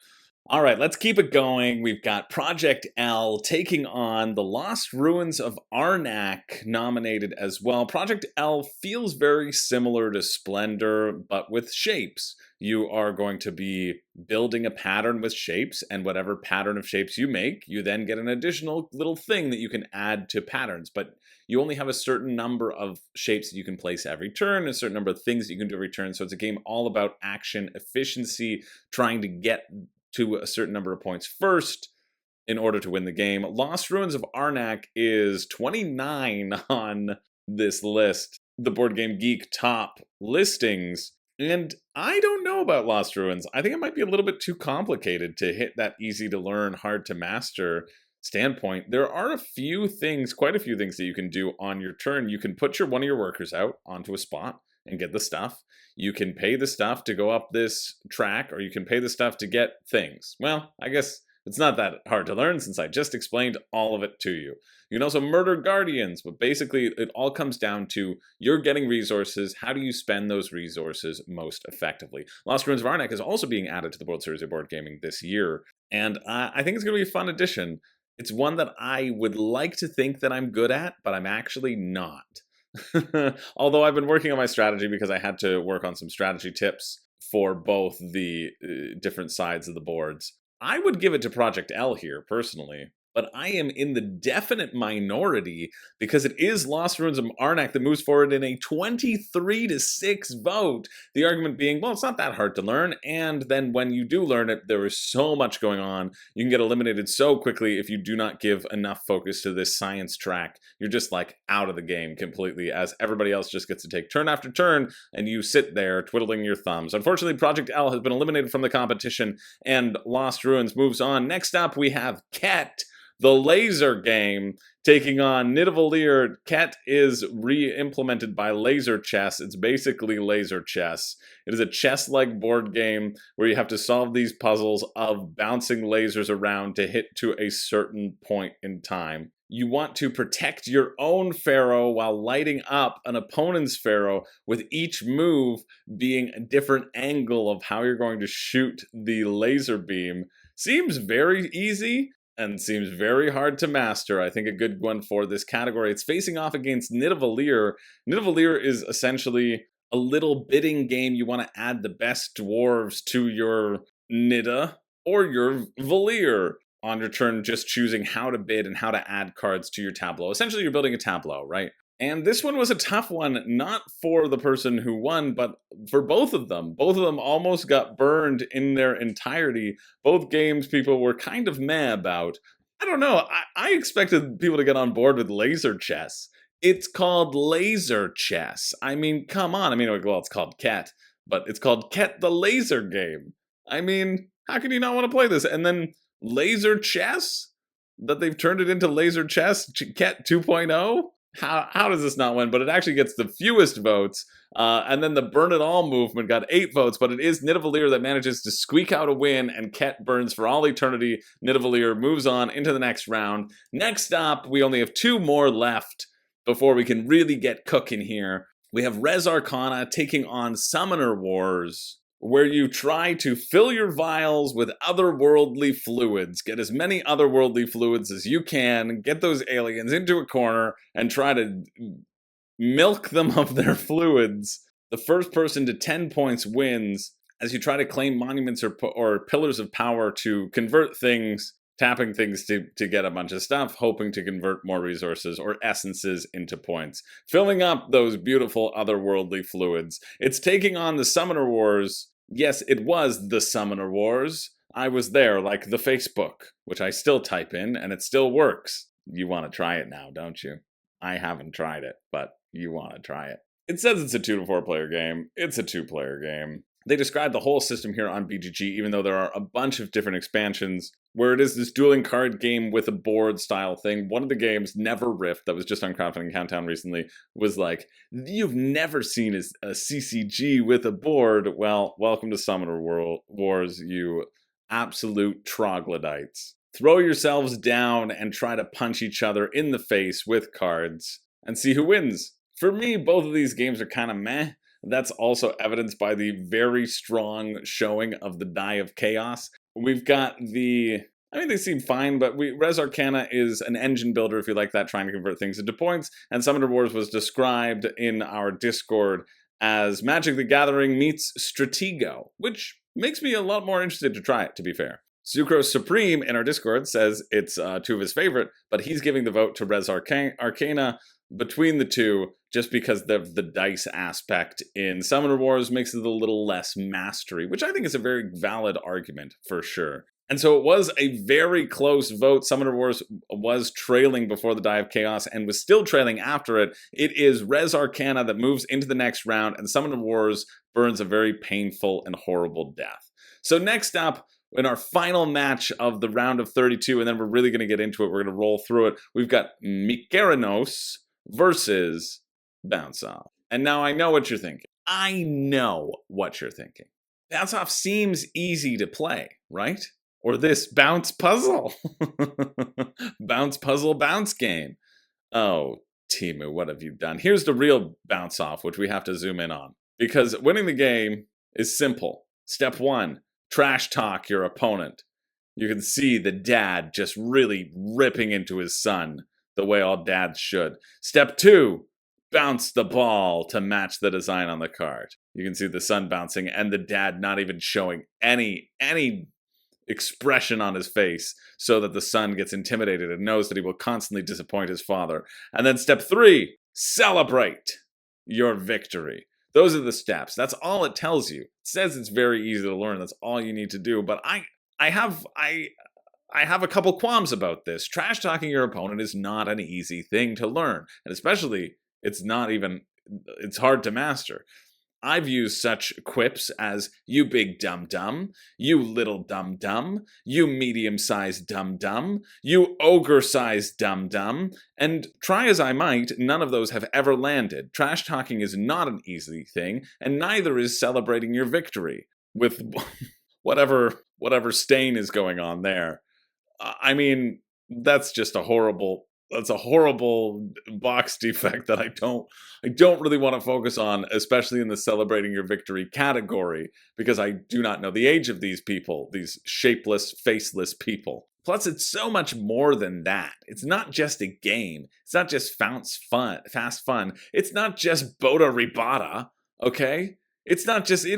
All right, let's keep it going. We've got Project L taking on The Lost Ruins of Arnak, nominated as well. Project L feels very similar to Splendor, but with shapes. You are going to be building a pattern with shapes, and whatever pattern of shapes you make, you then get an additional little thing that you can add to patterns. But you only have a certain number of shapes that you can place every turn, a certain number of things that you can do every turn. So it's a game all about action efficiency, trying to get to a certain number of points first in order to win the game. Lost Ruins of Arnak is 29 on this list, the Board Game Geek top listings. And I don't know about Lost Ruins. I think it might be a little bit too complicated to hit that easy to learn, hard to master standpoint. There are quite a few things that you can do on your turn. You can put one of your workers out onto a spot and get the stuff. You can pay the stuff to go up this track, or you can pay the stuff to get things. Well, I guess it's not that hard to learn since I just explained all of it to you. You can also murder guardians, but basically it all comes down to you're getting resources. How do you spend those resources most effectively? Lost Ruins of Arnak is also being added to the World Series of Board Gaming this year, and I think it's going to be a fun addition. It's one that I would like to think that I'm good at, but I'm actually not. Although I've been working on my strategy because I had to work on some strategy tips for both the different sides of the boards. I would give it to Project L here, personally. But I am in the definite minority because it is Lost Ruins of Arnak that moves forward in a 23 to 6 vote. The argument being, well, it's not that hard to learn, and then when you do learn it, there is so much going on. You can get eliminated so quickly if you do not give enough focus to this science track. You're just like out of the game completely, as everybody else just gets to take turn after turn, and you sit there twiddling your thumbs. Unfortunately, Project L has been eliminated from the competition, and Lost Ruins moves on. Next up, we have Khet, the laser game, taking on Nidavellir. Khet is re-implemented by laser chess. It's basically laser chess. It is a chess-like board game where you have to solve these puzzles of bouncing lasers around to hit to a certain point in time. You want to protect your own pharaoh while lighting up an opponent's pharaoh, with each move being a different angle of how you're going to shoot the laser beam. Seems very easy and seems very hard to master. I think a good one for this category. It's facing off against Nidavellir. Nidavellir is essentially a little bidding game. You want to add the best dwarves to your Nida or your Vellir. on your turn just choosing how to bid and how to add cards to your tableau. Essentially, you're building a tableau, right? And this one was a tough one, not for the person who won, but for both of them. Both of them almost got burned in their entirety. Both games people were kind of meh about. I don't know. I expected people to get on board with laser chess. It's called laser chess. I mean, come on. I mean, well, it's called Khet, but it's called Khet the laser game. I mean, how can you not want to play this? And then laser chess? That they've turned it into laser chess? Khet 2.0? How does this not win? But it actually gets the fewest votes. And then the Burn It All movement got 8 votes, but it is Nidavellir that manages to squeak out a win, and Khet burns for all eternity. Nidavellir moves on into the next round. Next up, we only have 2 more left before we can really get cooking here. We have Res Arcana taking on Summoner Wars, where you try to fill your vials with otherworldly fluids. Get as many otherworldly fluids as you can, get those aliens into a corner, and try to milk them of their fluids. The first person to 10 points wins as you try to claim monuments or pillars of power to convert things, tapping things to get a bunch of stuff, hoping to convert more resources or essences into points, filling up those beautiful otherworldly fluids. It's taking on the Summoner Wars. Yes, it was the Summoner Wars. I was there, like the Facebook, which I still type in, and it still works. You want to try it now, don't you? I haven't tried it, but you want to try it. It says it's a 2 to 4 player game. It's a 2-player game. They describe the whole system here on BGG, even though there are a bunch of different expansions, where it is this dueling card game with a board style thing. One of the games, Never Rift, that was just on Crowdfunding Countdown recently, was like, you've never seen a CCG with a board. Well, welcome to Summoner Wars, you absolute troglodytes. Throw yourselves down and try to punch each other in the face with cards and see who wins. For me, both of these games are kind of meh. That's also evidenced by the very strong showing of the Die of Chaos. We've got they seem fine, but Res Arcana is an engine builder, if you like that, trying to convert things into points. And Summoner Wars was described in our Discord as Magic the Gathering meets Stratego, which makes me a lot more interested to try it, to be fair. Sucrose Supreme in our Discord says it's 2 of his favorite, but he's giving the vote to Res Arcana between the two, just because the dice aspect in Summoner Wars makes it a little less mastery, which I think is a very valid argument for sure. And so it was a very close vote. Summoner Wars was trailing before the Die of Chaos and was still trailing after it. It is Res Arcana that moves into the next round, and Summoner Wars burns a very painful and horrible death. So next up, in our final match of the round of 32, and then we're really going to get into it, we're going to roll through it, we've got Mykerinos versus Bounce Off. And now I know what you're thinking. I know what you're thinking. Bounce Off seems easy to play, right? Or this bounce puzzle. Bounce puzzle bounce game. Oh, Timu, what have you done? Here's the real Bounce Off, which we have to zoom in on. Because winning the game is simple. Step 1, trash talk your opponent. You can see the dad just really ripping into his son the way all dads should. Step 2, bounce the ball to match the design on the card. You can see the son bouncing and the dad not even showing any expression on his face so that the son gets intimidated and knows that he will constantly disappoint his father. And then step 3, celebrate your victory. Those are the steps. That's all it tells you. It says it's very easy to learn. That's all you need to do. But I have a couple qualms about this. Trash talking your opponent is not an easy thing to learn. And especially, it's hard to master. I've used such quips as, you big dum-dum, you little dum-dum, you medium-sized dum-dum, you ogre-sized dum-dum, and try as I might, none of those have ever landed. Trash talking is not an easy thing, and neither is celebrating your victory with whatever stain is going on there. I mean, that's a horrible box defect that I don't really want to focus on, especially in the celebrating your victory category, because I do not know the age of these people, these shapeless, faceless people. Plus, it's so much more than that. It's not just a game. It's not just fast fun. It's not just Boda Ribata, okay? It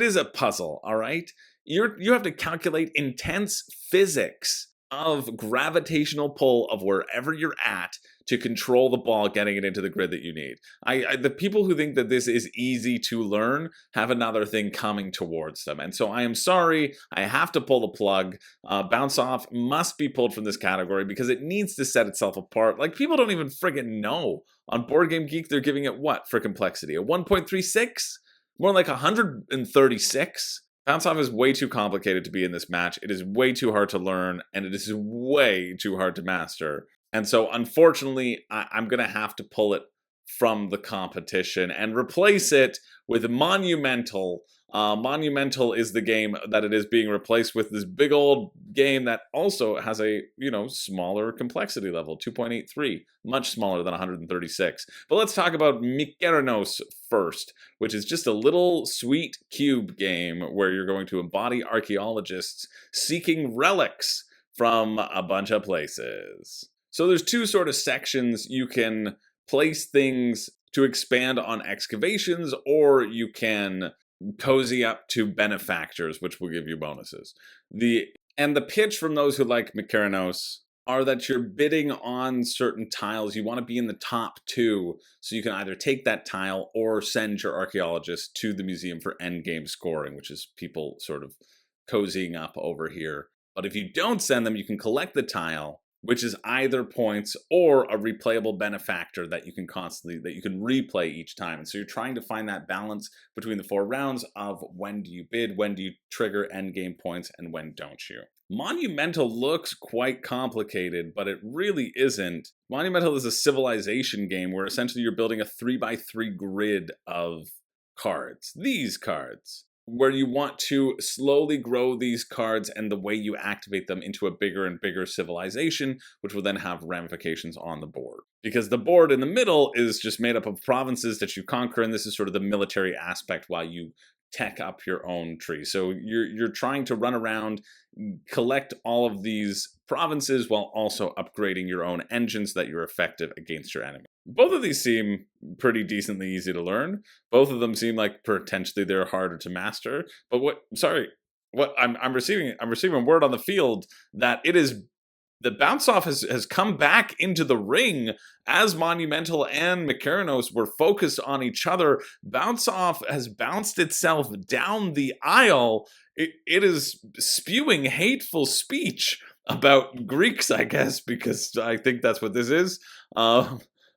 is a puzzle, all right? You have to calculate intense physics of gravitational pull of wherever you're at to control the ball getting it into the grid that you need. The people who think that this is easy to learn have another thing coming towards them. And so I am sorry, I have to pull the plug. Bounce Off must be pulled from this category because it needs to set itself apart. Like, people don't even friggin' know. On Board Game Geek, they're giving it what for complexity? A 1.36? More like 136? Bounce Off is way too complicated to be in this match. It is way too hard to learn, and it is way too hard to master. And so, unfortunately, I'm going to have to pull it from the competition and replace it with Monumental. Monumental is the game that it is being replaced with, this big old game that also has a, smaller complexity level, 2.83, much smaller than 136. But let's talk about Mykerinos first, which is just a little sweet cube game where you're going to embody archaeologists seeking relics from a bunch of places. So there's two sort of sections. You can place things to expand on excavations, or you can cozy up to benefactors, which will give you bonuses. The pitch from those who like Mykerinos are that you're bidding on certain tiles. You want to be in the top 2, so you can either take that tile or send your archaeologist to the museum for endgame scoring, which is people sort of cozying up over here. But if you don't send them, you can collect the tile, which is either points or a replayable benefactor that you can replay each time. And so you're trying to find that balance between the 4 rounds of when do you bid, when do you trigger endgame points, and when don't you. Monumental looks quite complicated, but it really isn't. Monumental is a civilization game where essentially you're building a 3x3 grid of cards. These cards, where you want to slowly grow these cards and the way you activate them into a bigger and bigger civilization, which will then have ramifications on the board. Because the board in the middle is just made up of provinces that you conquer, and this is sort of the military aspect while you tech up your own tree. So you're trying to run around, collect all of these provinces while also upgrading your own engine so that you're effective against your enemy. Both of these seem pretty decently easy to learn. Both of them seem like potentially they're harder to master. But I'm receiving word on the field that it is the Bounce Off has come back into the ring as Monumental and Mykerinos were focused on each other. Bounce Off has bounced itself down the aisle. It is spewing hateful speech about Greeks, I guess, because I think that's what this is.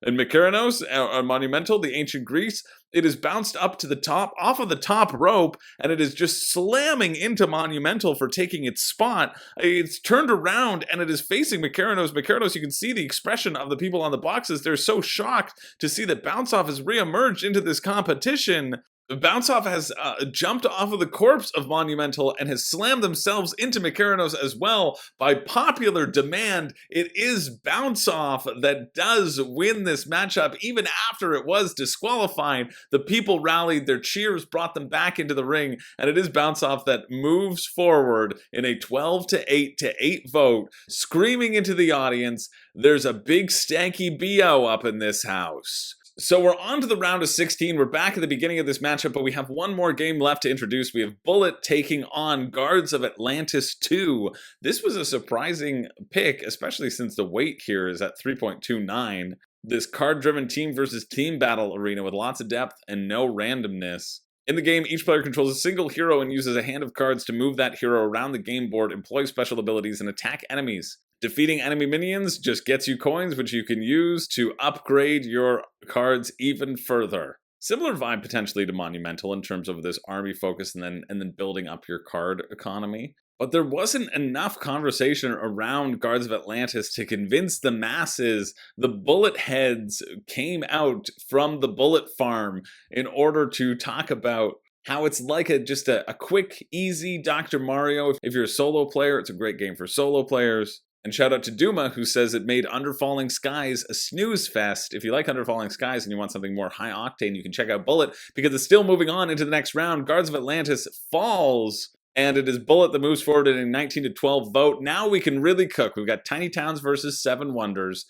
In Mykerinos, Monumental, the ancient Greece, it is bounced up to the top, off of the top rope, and it is just slamming into Monumental for taking its spot. It's turned around, and it is facing Mykerinos. Mykerinos, you can see the expression of the people on the boxes. They're so shocked to see that Bounce Off has reemerged into this competition. Bounce Off has jumped off of the corpse of Monumental and has slammed themselves into Mykerinos as well. By popular demand, it is Bounce Off that does win this matchup, even after it was disqualified. The people rallied, their cheers brought them back into the ring, and it is Bounce Off that moves forward in a 12-8 vote, screaming into the audience, "There's a big stanky BO up in this house." So we're on to the round of 16. We're back at the beginning of this matchup, but we have one more game left to introduce. We have Bullet taking on Guards of Atlantis 2. This was a surprising pick, especially since the weight here is at 3.29. This card-driven team versus team battle arena with lots of depth and no randomness. In the game, each player controls a single hero and uses a hand of cards to move that hero around the game board, employ special abilities, and attack enemies. Defeating enemy minions just gets you coins, which you can use to upgrade your cards even further. Similar vibe potentially to Monumental in terms of this army focus and then building up your card economy. But there wasn't enough conversation around Guards of Atlantis to convince the masses. The bullet heads came out from the bullet farm in order to talk about how it's like just a quick, easy Dr. Mario. If you're a solo player, it's a great game for solo players. And shout out to Duma, who says it made Under Falling Skies a snooze fest. If you like Under Falling Skies and you want something more high octane, you can check out Bullet, because it's still moving on into the next round. Guards of Atlantis falls, and it is Bullet that moves forward in a 19-12 vote. Now we can really cook. We've got Tiny Towns versus Seven Wonders.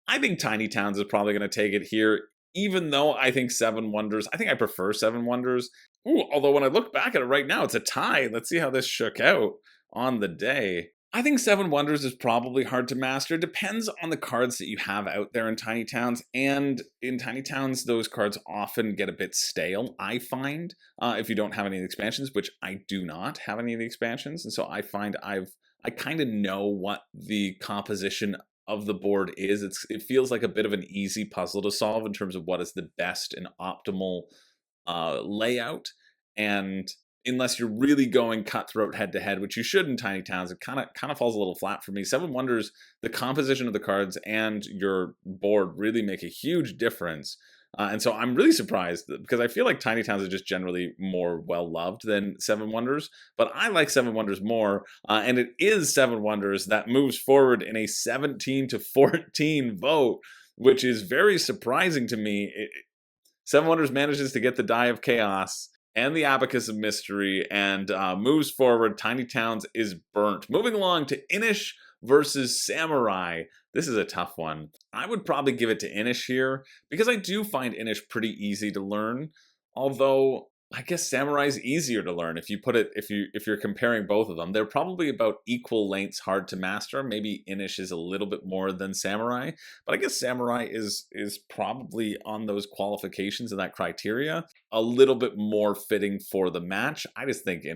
I think Tiny Towns is probably going to take it here, even though I think Seven Wonders, I think I prefer Seven Wonders. Ooh, although when I look back at it right now, it's a tie. Let's see how this shook out on the day. I think Seven Wonders is probably hard to master. Depends on the cards that you have out there in Tiny Towns. And in Tiny Towns, those cards often get a bit stale, I find, if you don't have any of the expansions, which I do not have any of the expansions. And so I find I kind of know what the composition of the board is. It feels like a bit of an easy puzzle to solve in terms of what is the best and optimal layout. And unless you're really going cutthroat head to head, which you should in Tiny Towns, it kind of falls a little flat for me. Seven Wonders, the composition of the cards and your board really make a huge difference. And so I'm really surprised because I feel like Tiny Towns are just generally more well loved than Seven Wonders, but I like Seven Wonders more. And it is Seven Wonders that moves forward in a 17-14 vote, which is very surprising to me. Seven Wonders manages to get the Die of Chaos and the Abacus of Mystery and moves forward. Tiny Towns is burnt. Moving along to Inish versus Samurai. This is a tough one. I would probably give it to Inish here because I do find Inish pretty easy to learn. Although I guess Samurai is easier to learn if you put it if you're comparing both of them. They're probably about equal lengths hard to master. Maybe Inish is a little bit more than Samurai, but I guess Samurai is probably on those qualifications and that criteria a little bit more fitting for the match. I just think I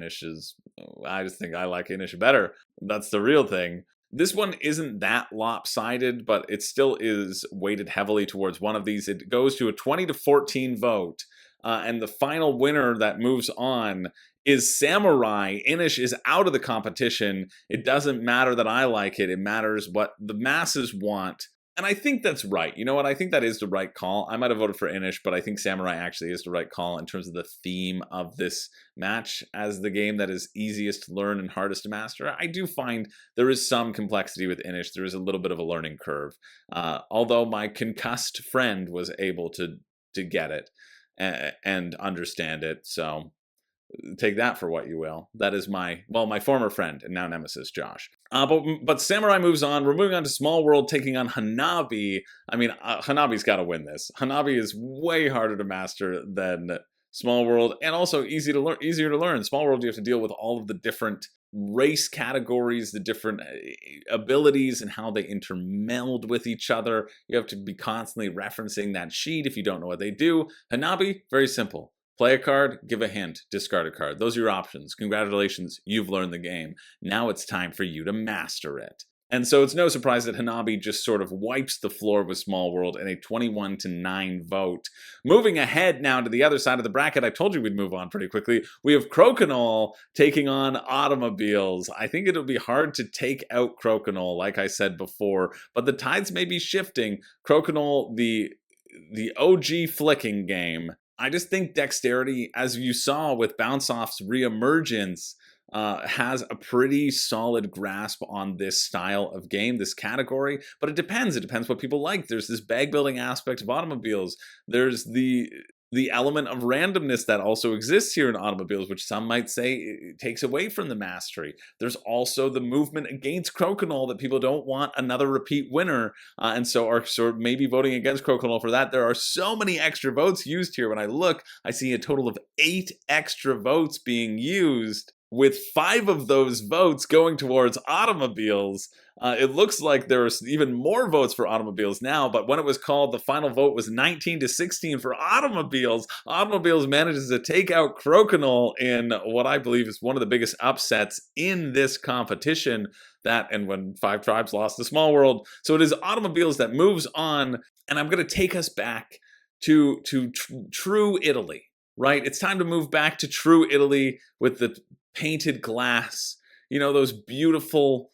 like Inish better. That's the real thing. This one isn't that lopsided, but it still is weighted heavily towards one of these. It goes to a 20-14 vote. And the final winner that moves on is Samurai. Inish is out of the competition. It doesn't matter that I like it. It matters what the masses want. And I think that's right. You know what? I think that is the right call. I might have voted for Inish, but I think Samurai actually is the right call in terms of the theme of this match as the game that is easiest to learn and hardest to master. I do find there is some complexity with Inish. There is a little bit of a learning curve. Although my concussed friend was able to get it and understand it. So take that for what you will. That is my former friend and now nemesis, Josh. But Samurai moves on. We're moving on to Smallworld taking on Hanabi. I mean, Hanabi's got to win this. Hanabi is way harder to master than Smallworld, and also easier to learn. Smallworld, you have to deal with all of the different race categories, the different abilities and how they intermeld with each other. You have to be constantly referencing that sheet if you don't know what they do. Hanabi, very simple. Play a card, give a hint, discard a card. Those are your options. Congratulations, you've learned the game. Now it's time for you to master it. And so it's no surprise that Hanabi just sort of wipes the floor with Smallworld in a 21-9 vote. Moving ahead now to the other side of the bracket, I told you we'd move on pretty quickly. We have Crokinole taking on Automobiles. I think it'll be hard to take out Crokinole, like I said before, but the tides may be shifting. Crokinole, the OG flicking game. I just think Dexterity, as you saw with Bounce Off's reemergence, has a pretty solid grasp on this style of game, this category, but it depends. It depends what people like. There's this bag building aspect of Automobiles. There's the element of randomness that also exists here in Automobiles, which some might say it takes away from the mastery. There's also the movement against Crokinole that people don't want another repeat winner, and so are sort of maybe voting against Crokinole for that. There are so many extra votes used here. When I look, I see a total of 8 extra votes being used, with 5 of those votes going towards Automobiles. It looks like there are even more votes for Automobiles now, but when it was called, the final vote was 19-16 for Automobiles. Automobiles manages to take out Crokinole in what I believe is one of the biggest upsets in this competition. That and when 5 Tribes lost to Smallworld. So it is Automobiles that moves on, and I'm going to take us back to true Italy. Right? It's time to move back to true Italy with the painted glass, you know, those beautiful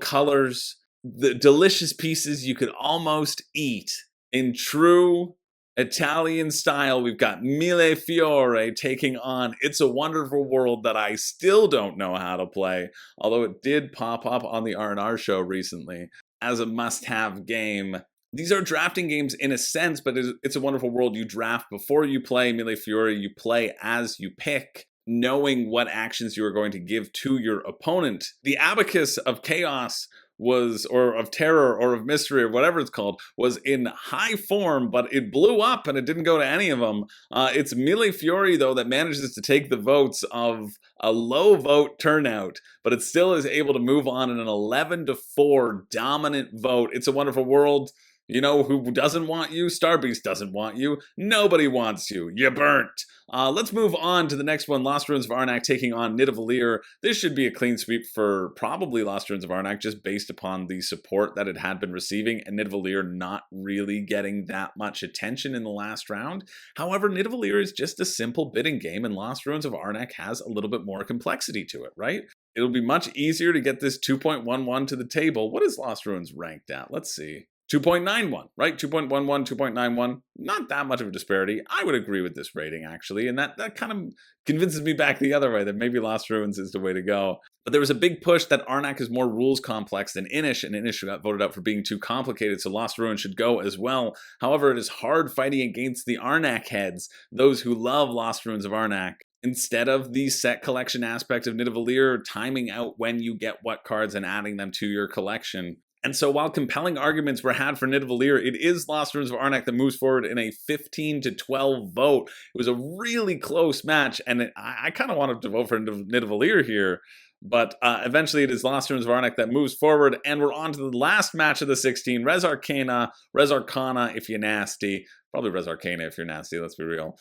colors, the delicious pieces you could almost eat in true Italian style. We've got Mille Fiori taking on It's a Wonderful World, that I still don't know how to play, although it did pop up on the R&R show recently as a must-have game. These are drafting games in a sense, but It's a Wonderful World, you draft before you play. Mille Fiori, you play as you pick, knowing what actions you are going to give to your opponent. The Abacus of Chaos was, or of terror or of mystery or whatever it's called, was in high form, but it blew up and it didn't go to any of them. It's Mille Fiori, though, that manages to take the votes of a low vote turnout, but it still is able to move on in an 11-4 dominant vote. It's a Wonderful World. You know who doesn't want you? Starbeast doesn't want you. Nobody wants you. You burnt. Let's move on to the next one. Lost Ruins of Arnak taking on Nidavellir. This should be a clean sweep for probably Lost Ruins of Arnak, just based upon the support that it had been receiving, and Nidavellir not really getting that much attention in the last round. However, Nidavellir is just a simple bidding game, and Lost Ruins of Arnak has a little bit more complexity to it, right? It'll be much easier to get this 2.11 to the table. What is Lost Ruins ranked at? Let's see. 2.91, right? 2.11, 2.91. Not that much of a disparity. I would agree with this rating, actually, and that kind of convinces me back the other way, that maybe Lost Ruins is the way to go. But there was a big push that Arnak is more rules complex than Inish, and Inish got voted out for being too complicated, so Lost Ruins should go as well. However, it is hard fighting against the Arnak heads, those who love Lost Ruins of Arnak. Instead of the set collection aspect of Nidavellir, timing out when you get what cards and adding them to your collection. And so while compelling arguments were had for Nidavellir, it is Lost Ruins of Arnak that moves forward in a 15-12 vote. It was a really close match, and I kind of wanted to vote for Nidavellir here, but eventually it is Lost Ruins of Arnak that moves forward, and we're on to the last match of the 16, Res Arcana if you're nasty. Probably Res Arcana if you're nasty, let's be real.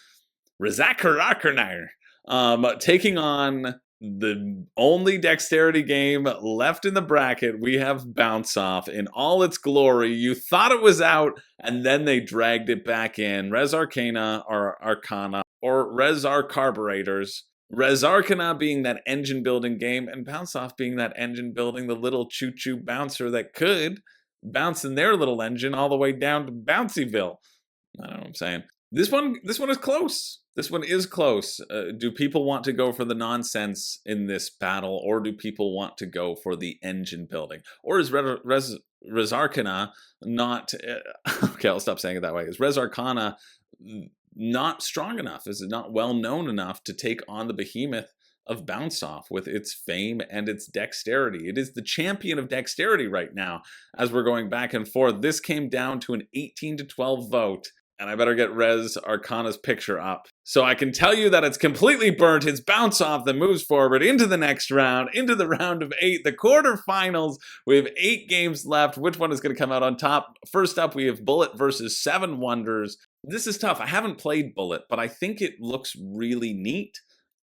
Rezakararkanar, taking on the only dexterity game left in the bracket. We have Bounce Off in all its glory. You thought it was out, and then they dragged it back in. Res Arcana or Arcana, or Res Carburetors. Res Arcana being that engine building game, and Bounce Off being that engine building, the little choo-choo bouncer that could bounce in their little engine all the way down to Bouncyville. I don't know what I'm saying. This one is close. This one is close. Do people want to go for the nonsense in this battle, or do people want to go for the engine building? Or is Res Arcana not... okay, I'll stop saying it that way. Is Res Arcana not strong enough? Is it not well known enough to take on the behemoth of Bounce Off with its fame and its dexterity? It is the champion of dexterity right now as we're going back and forth. This came down to an 18-12 vote. And I better get Res Arcana's picture up, so I can tell you that it's completely burnt. It's Bounce Off that moves forward into the next round, into the round of 8, the quarterfinals. We have 8 games left. Which one is going to come out on top? First up, we have Bullet versus 7 Wonders. This is tough. I haven't played Bullet, but I think it looks really neat.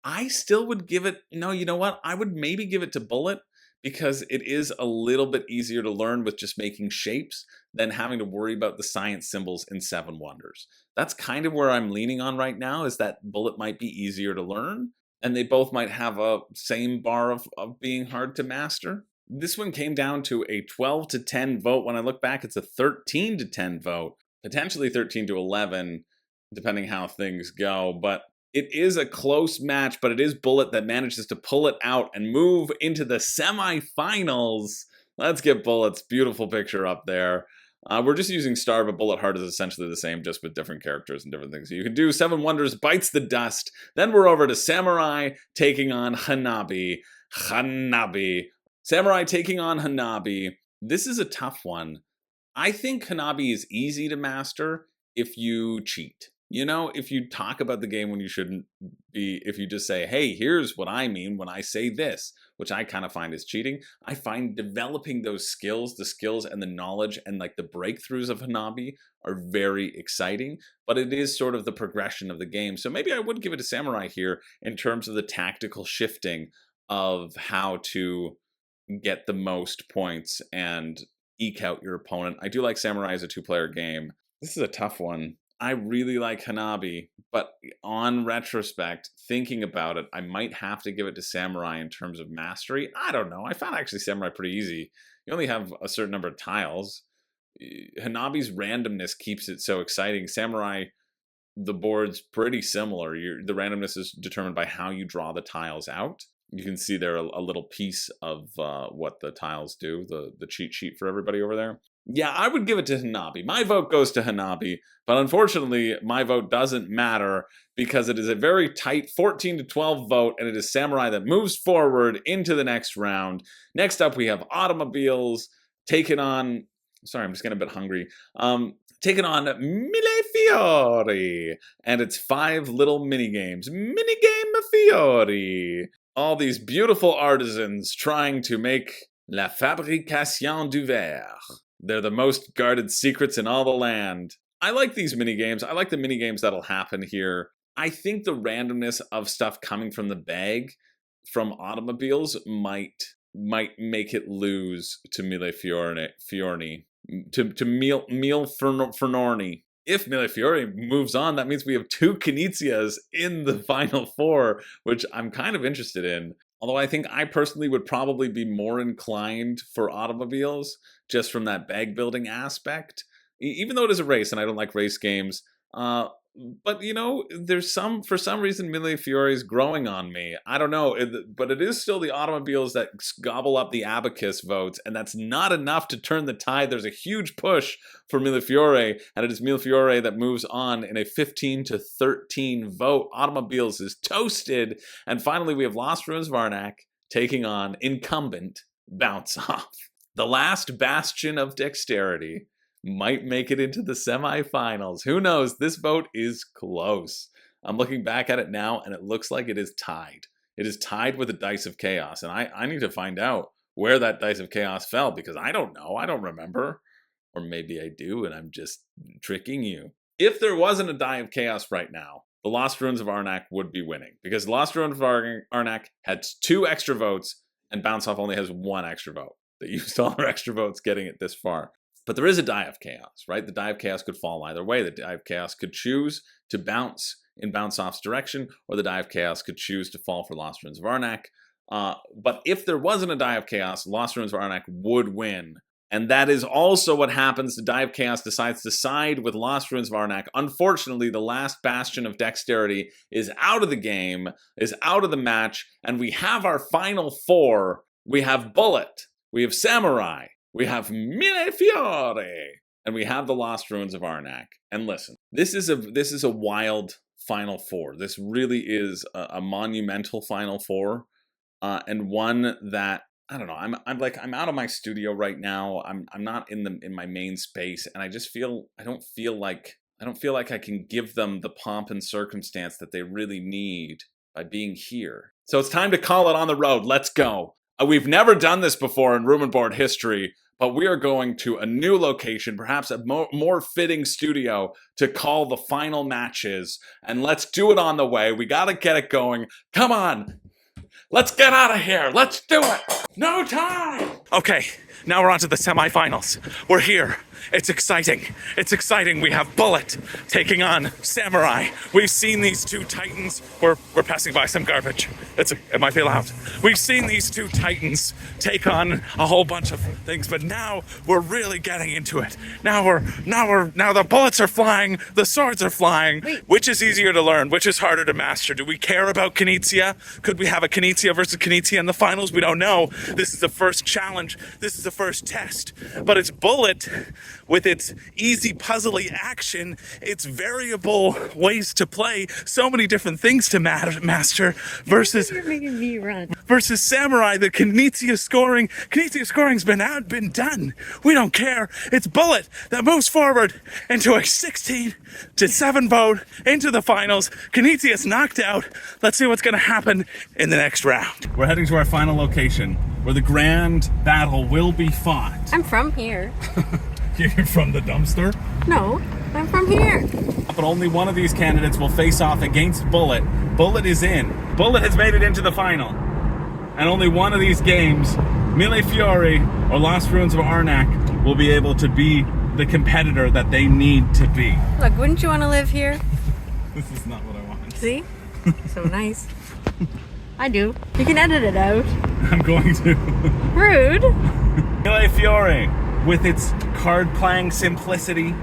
I still would give it... No, you know what? I would maybe give it to Bullet, because it is a little bit easier to learn with just making shapes than having to worry about the science symbols in 7 Wonders. That's kind of where I'm leaning on right now, is that Bullet might be easier to learn, and they both might have a same bar of being hard to master. This one came down to a 12-10 vote. When I look back, it's a 13-10 vote, potentially 13-11, depending how things go, but it is a close match, but it is Bullet that manages to pull it out and move into the semifinals. Let's get Bullet's beautiful picture up there. We're just using Star, but Bullet Heart is essentially the same, just with different characters and different things. So you can do 7 Wonders, Bites the Dust. Then we're over to Samurai taking on Hanabi. Samurai taking on Hanabi. This is a tough one. I think Hanabi is easy to master if you cheat. You know, if you talk about the game when you shouldn't be, if you just say, hey, here's what I mean when I say this, which I kind of find is cheating. I find developing those skills, the skills and the knowledge and like the breakthroughs of Hanabi are very exciting, but it is sort of the progression of the game. So maybe I would give it to Samurai here in terms of the tactical shifting of how to get the most points and eke out your opponent. I do like Samurai as a 2-player game. This is a tough one. I really like Hanabi, but on retrospect, thinking about it, I might have to give it to Samurai in terms of mastery. I don't know. I found actually Samurai pretty easy. You only have a certain number of tiles. Hanabi's randomness keeps it so exciting. Samurai, the board's pretty similar. The randomness is determined by how you draw the tiles out. You can see there a little piece of what the tiles do, the cheat sheet for everybody over there. Yeah, I would give it to Hanabi. My vote goes to Hanabi, but unfortunately, my vote doesn't matter because it is a very tight 14 to 12 vote, and it is Samurai that moves forward into the next round. Next up, we have Automobiles taking on. Sorry, I'm just getting a bit hungry. Taking on Mille Fiori, and it's 5 little mini games. Minigame Fiori. All these beautiful artisans trying to make la fabrication du verre. They're the most guarded secrets in all the land. I like these minigames. I like the minigames that'll happen here. I think the randomness of stuff coming from the bag from Automobiles might make it lose to Mille Fiorni. To Mille Fernorni. If Mille Fiori moves on, that means we have 2 Knizias in the final 4, which I'm kind of interested in. Although I think I personally would probably be more inclined for Automobiles, just from that bag building aspect. Even though it is a race, and I don't like race games. But, you know, for some reason, Mille Fiori is growing on me. I don't know, but it is still the Automobiles that gobble up the abacus votes, and that's not enough to turn the tide. There's a huge push for Mille Fiori, and it is Mille Fiori that moves on in a 15 to 13 vote. Automobiles is toasted, and finally we have Lost Ruins of Arnak taking on incumbent Bounce Off. The last bastion of dexterity might make it into the semifinals. Who knows? This vote is close. I'm looking back at it now, and it looks like it is tied. It is tied with the Dice of Chaos, and I need to find out where that Dice of Chaos fell, because I don't know. I don't remember. Or maybe I do, and I'm just tricking you. If there wasn't a Die of Chaos right now, the Lost Ruins of Arnak would be winning, because Lost Ruins of Arnak had 2 extra votes, and Bounce Off only has 1 extra vote. They used all their extra votes getting it this far. But there is a Die of Chaos, right? The Die of Chaos could fall either way. The Die of Chaos could choose to bounce in Bounce Off's direction, or the Die of Chaos could choose to fall for Lost Ruins of Arnak. But if there wasn't a Die of Chaos, Lost Ruins of Arnak would win. And that is also what happens. The Die of Chaos decides to side with Lost Ruins of Arnak. Unfortunately, the last bastion of dexterity is out of the game, is out of the match, and we have our final 4. We have Bullet, we have Samurai, we have Mille Fiori, and we have the Lost Ruins of Arnak. And listen, this is a wild Final 4. This really is a monumental Final 4, and one that I don't know. I'm out of my studio right now. I'm not in my main space, and I don't feel like I can give them the pomp and circumstance that they really need by being here. So it's time to call it on the road. Let's go. We've never done this before in Room and Board history, but we are going to a new location, perhaps a more fitting studio to call the final matches. And let's do it on the way. We got to get it going. Come on. Let's get out of here. Let's do it. No time. Okay, now we're on to the semifinals. We're here. It's exciting. It's exciting. We have Bullet taking on Samurai. We've seen these 2 titans. We're passing by some garbage. It might be loud. We've seen these 2 titans take on a whole bunch of things, but now we're really getting into it. Now the bullets are flying, the swords are flying. Wait. Which is easier to learn? Which is harder to master? Do we care about Knizia? Could we have a Knizia versus Knizia in the finals? We don't know. This is the first challenge. This is the first test. But it's Bullet with its easy puzzly action, its variable ways to play, so many different things to master versus You're making me run. versus Samurai. The Knizia scoring's been done. We don't care. It's Bullet that moves forward into a 16 to 7 vote into the finals. Knizia's knocked out. Let's see what's going to happen in the next round. We're heading to our final location where the grand battle will be fought. I'm from here. You're from the dumpster? No, I'm from here. But only one of these candidates will face off against Bullet. Bullet is in. Bullet has made it into the final. And only one of these games, Mille Fiori or Lost Ruins of Arnak, will be able to be the competitor that they need to be. Look, wouldn't you want to live here? This is not what I want. See? So nice. I do. You can edit it out. I'm going to. Rude. Mille Fiori, with its card-playing simplicity,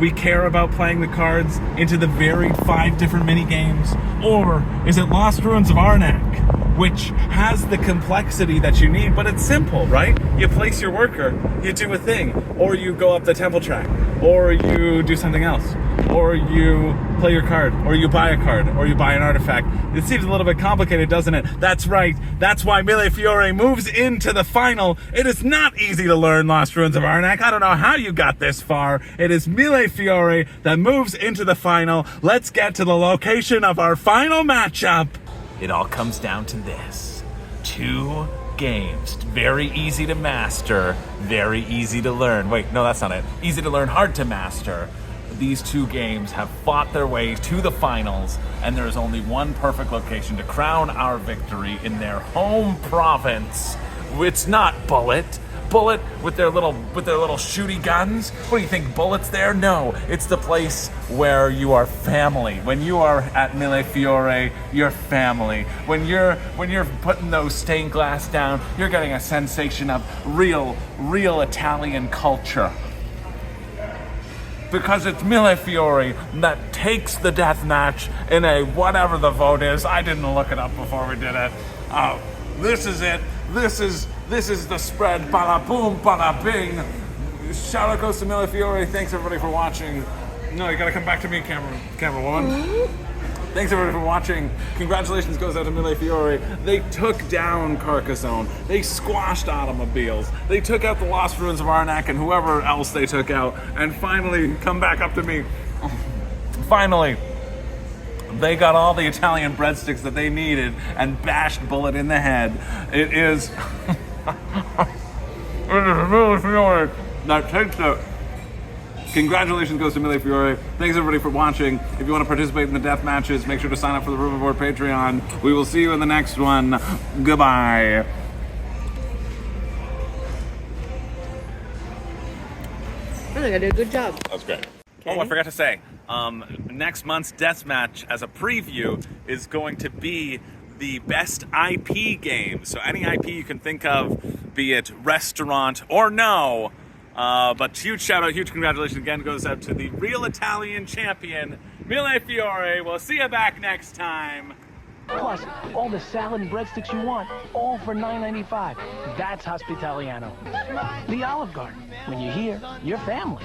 we care about playing the cards into the varied 5 different mini games, or is it Lost Ruins of Arnak, which has the complexity that you need, but it's simple, right? You place your worker, you do a thing, or you go up the temple track, or you do something else, or you play your card, or you buy a card, or you buy an artifact. It seems a little bit complicated, doesn't it? That's right. That's why Mille Fiori moves into the final. It is not easy to learn Lost Ruins of Arnak. I don't know how you got this far. It is Mille Fiori that moves into the final. Let's get to the location of our final matchup. It all comes down to this. 2 games. Very easy to master, very easy to learn. Wait, no, that's not it. Easy to learn, hard to master. These 2 games have fought their way to the finals, and there is only one perfect location to crown our victory in their home province. It's not Bullet. Bullet with their little shooty guns. What do you think, Bullet's there? No, it's the place where you are family. When you are at Mille Fiori, you're family. When you're putting those stained glass down, you're getting a sensation of real Italian culture. Because it's Mille Fiori that takes the death match in a whatever the vote is. I didn't look it up before we did it. This is it. This is the spread. Bada boom, bada bing. Shout out goes to Mille Fiori. Thanks everybody for watching. No, you gotta come back to me, camera woman. Thanks everybody for watching. Congratulations goes out to Mille Fiori. They took down Carcassonne. They squashed automobiles. They took out the Lost Ruins of Arnak and whoever else they took out. And finally, come back up to me. Finally, they got all the Italian breadsticks that they needed and bashed Bullet in the head. It is Mille Fiori that takes it. Congratulations goes to Mille Fiori. Thanks everybody for watching. If you want to participate in the death matches, make sure to sign up for the Room Board Patreon. We will see you in the next one. Goodbye. I think I did a good job. That's great. Oh, I forgot to say, next month's Deathmatch as a preview is going to be the best IP game. So any IP you can think of, be it restaurant or no. But huge shout out, huge congratulations again goes out to the real Italian champion, Mille Fiori. We'll see you back next time. Plus, all the salad and breadsticks you want, all for $9.95. That's Hospitaliano. The Olive Garden. When you're here, you're family.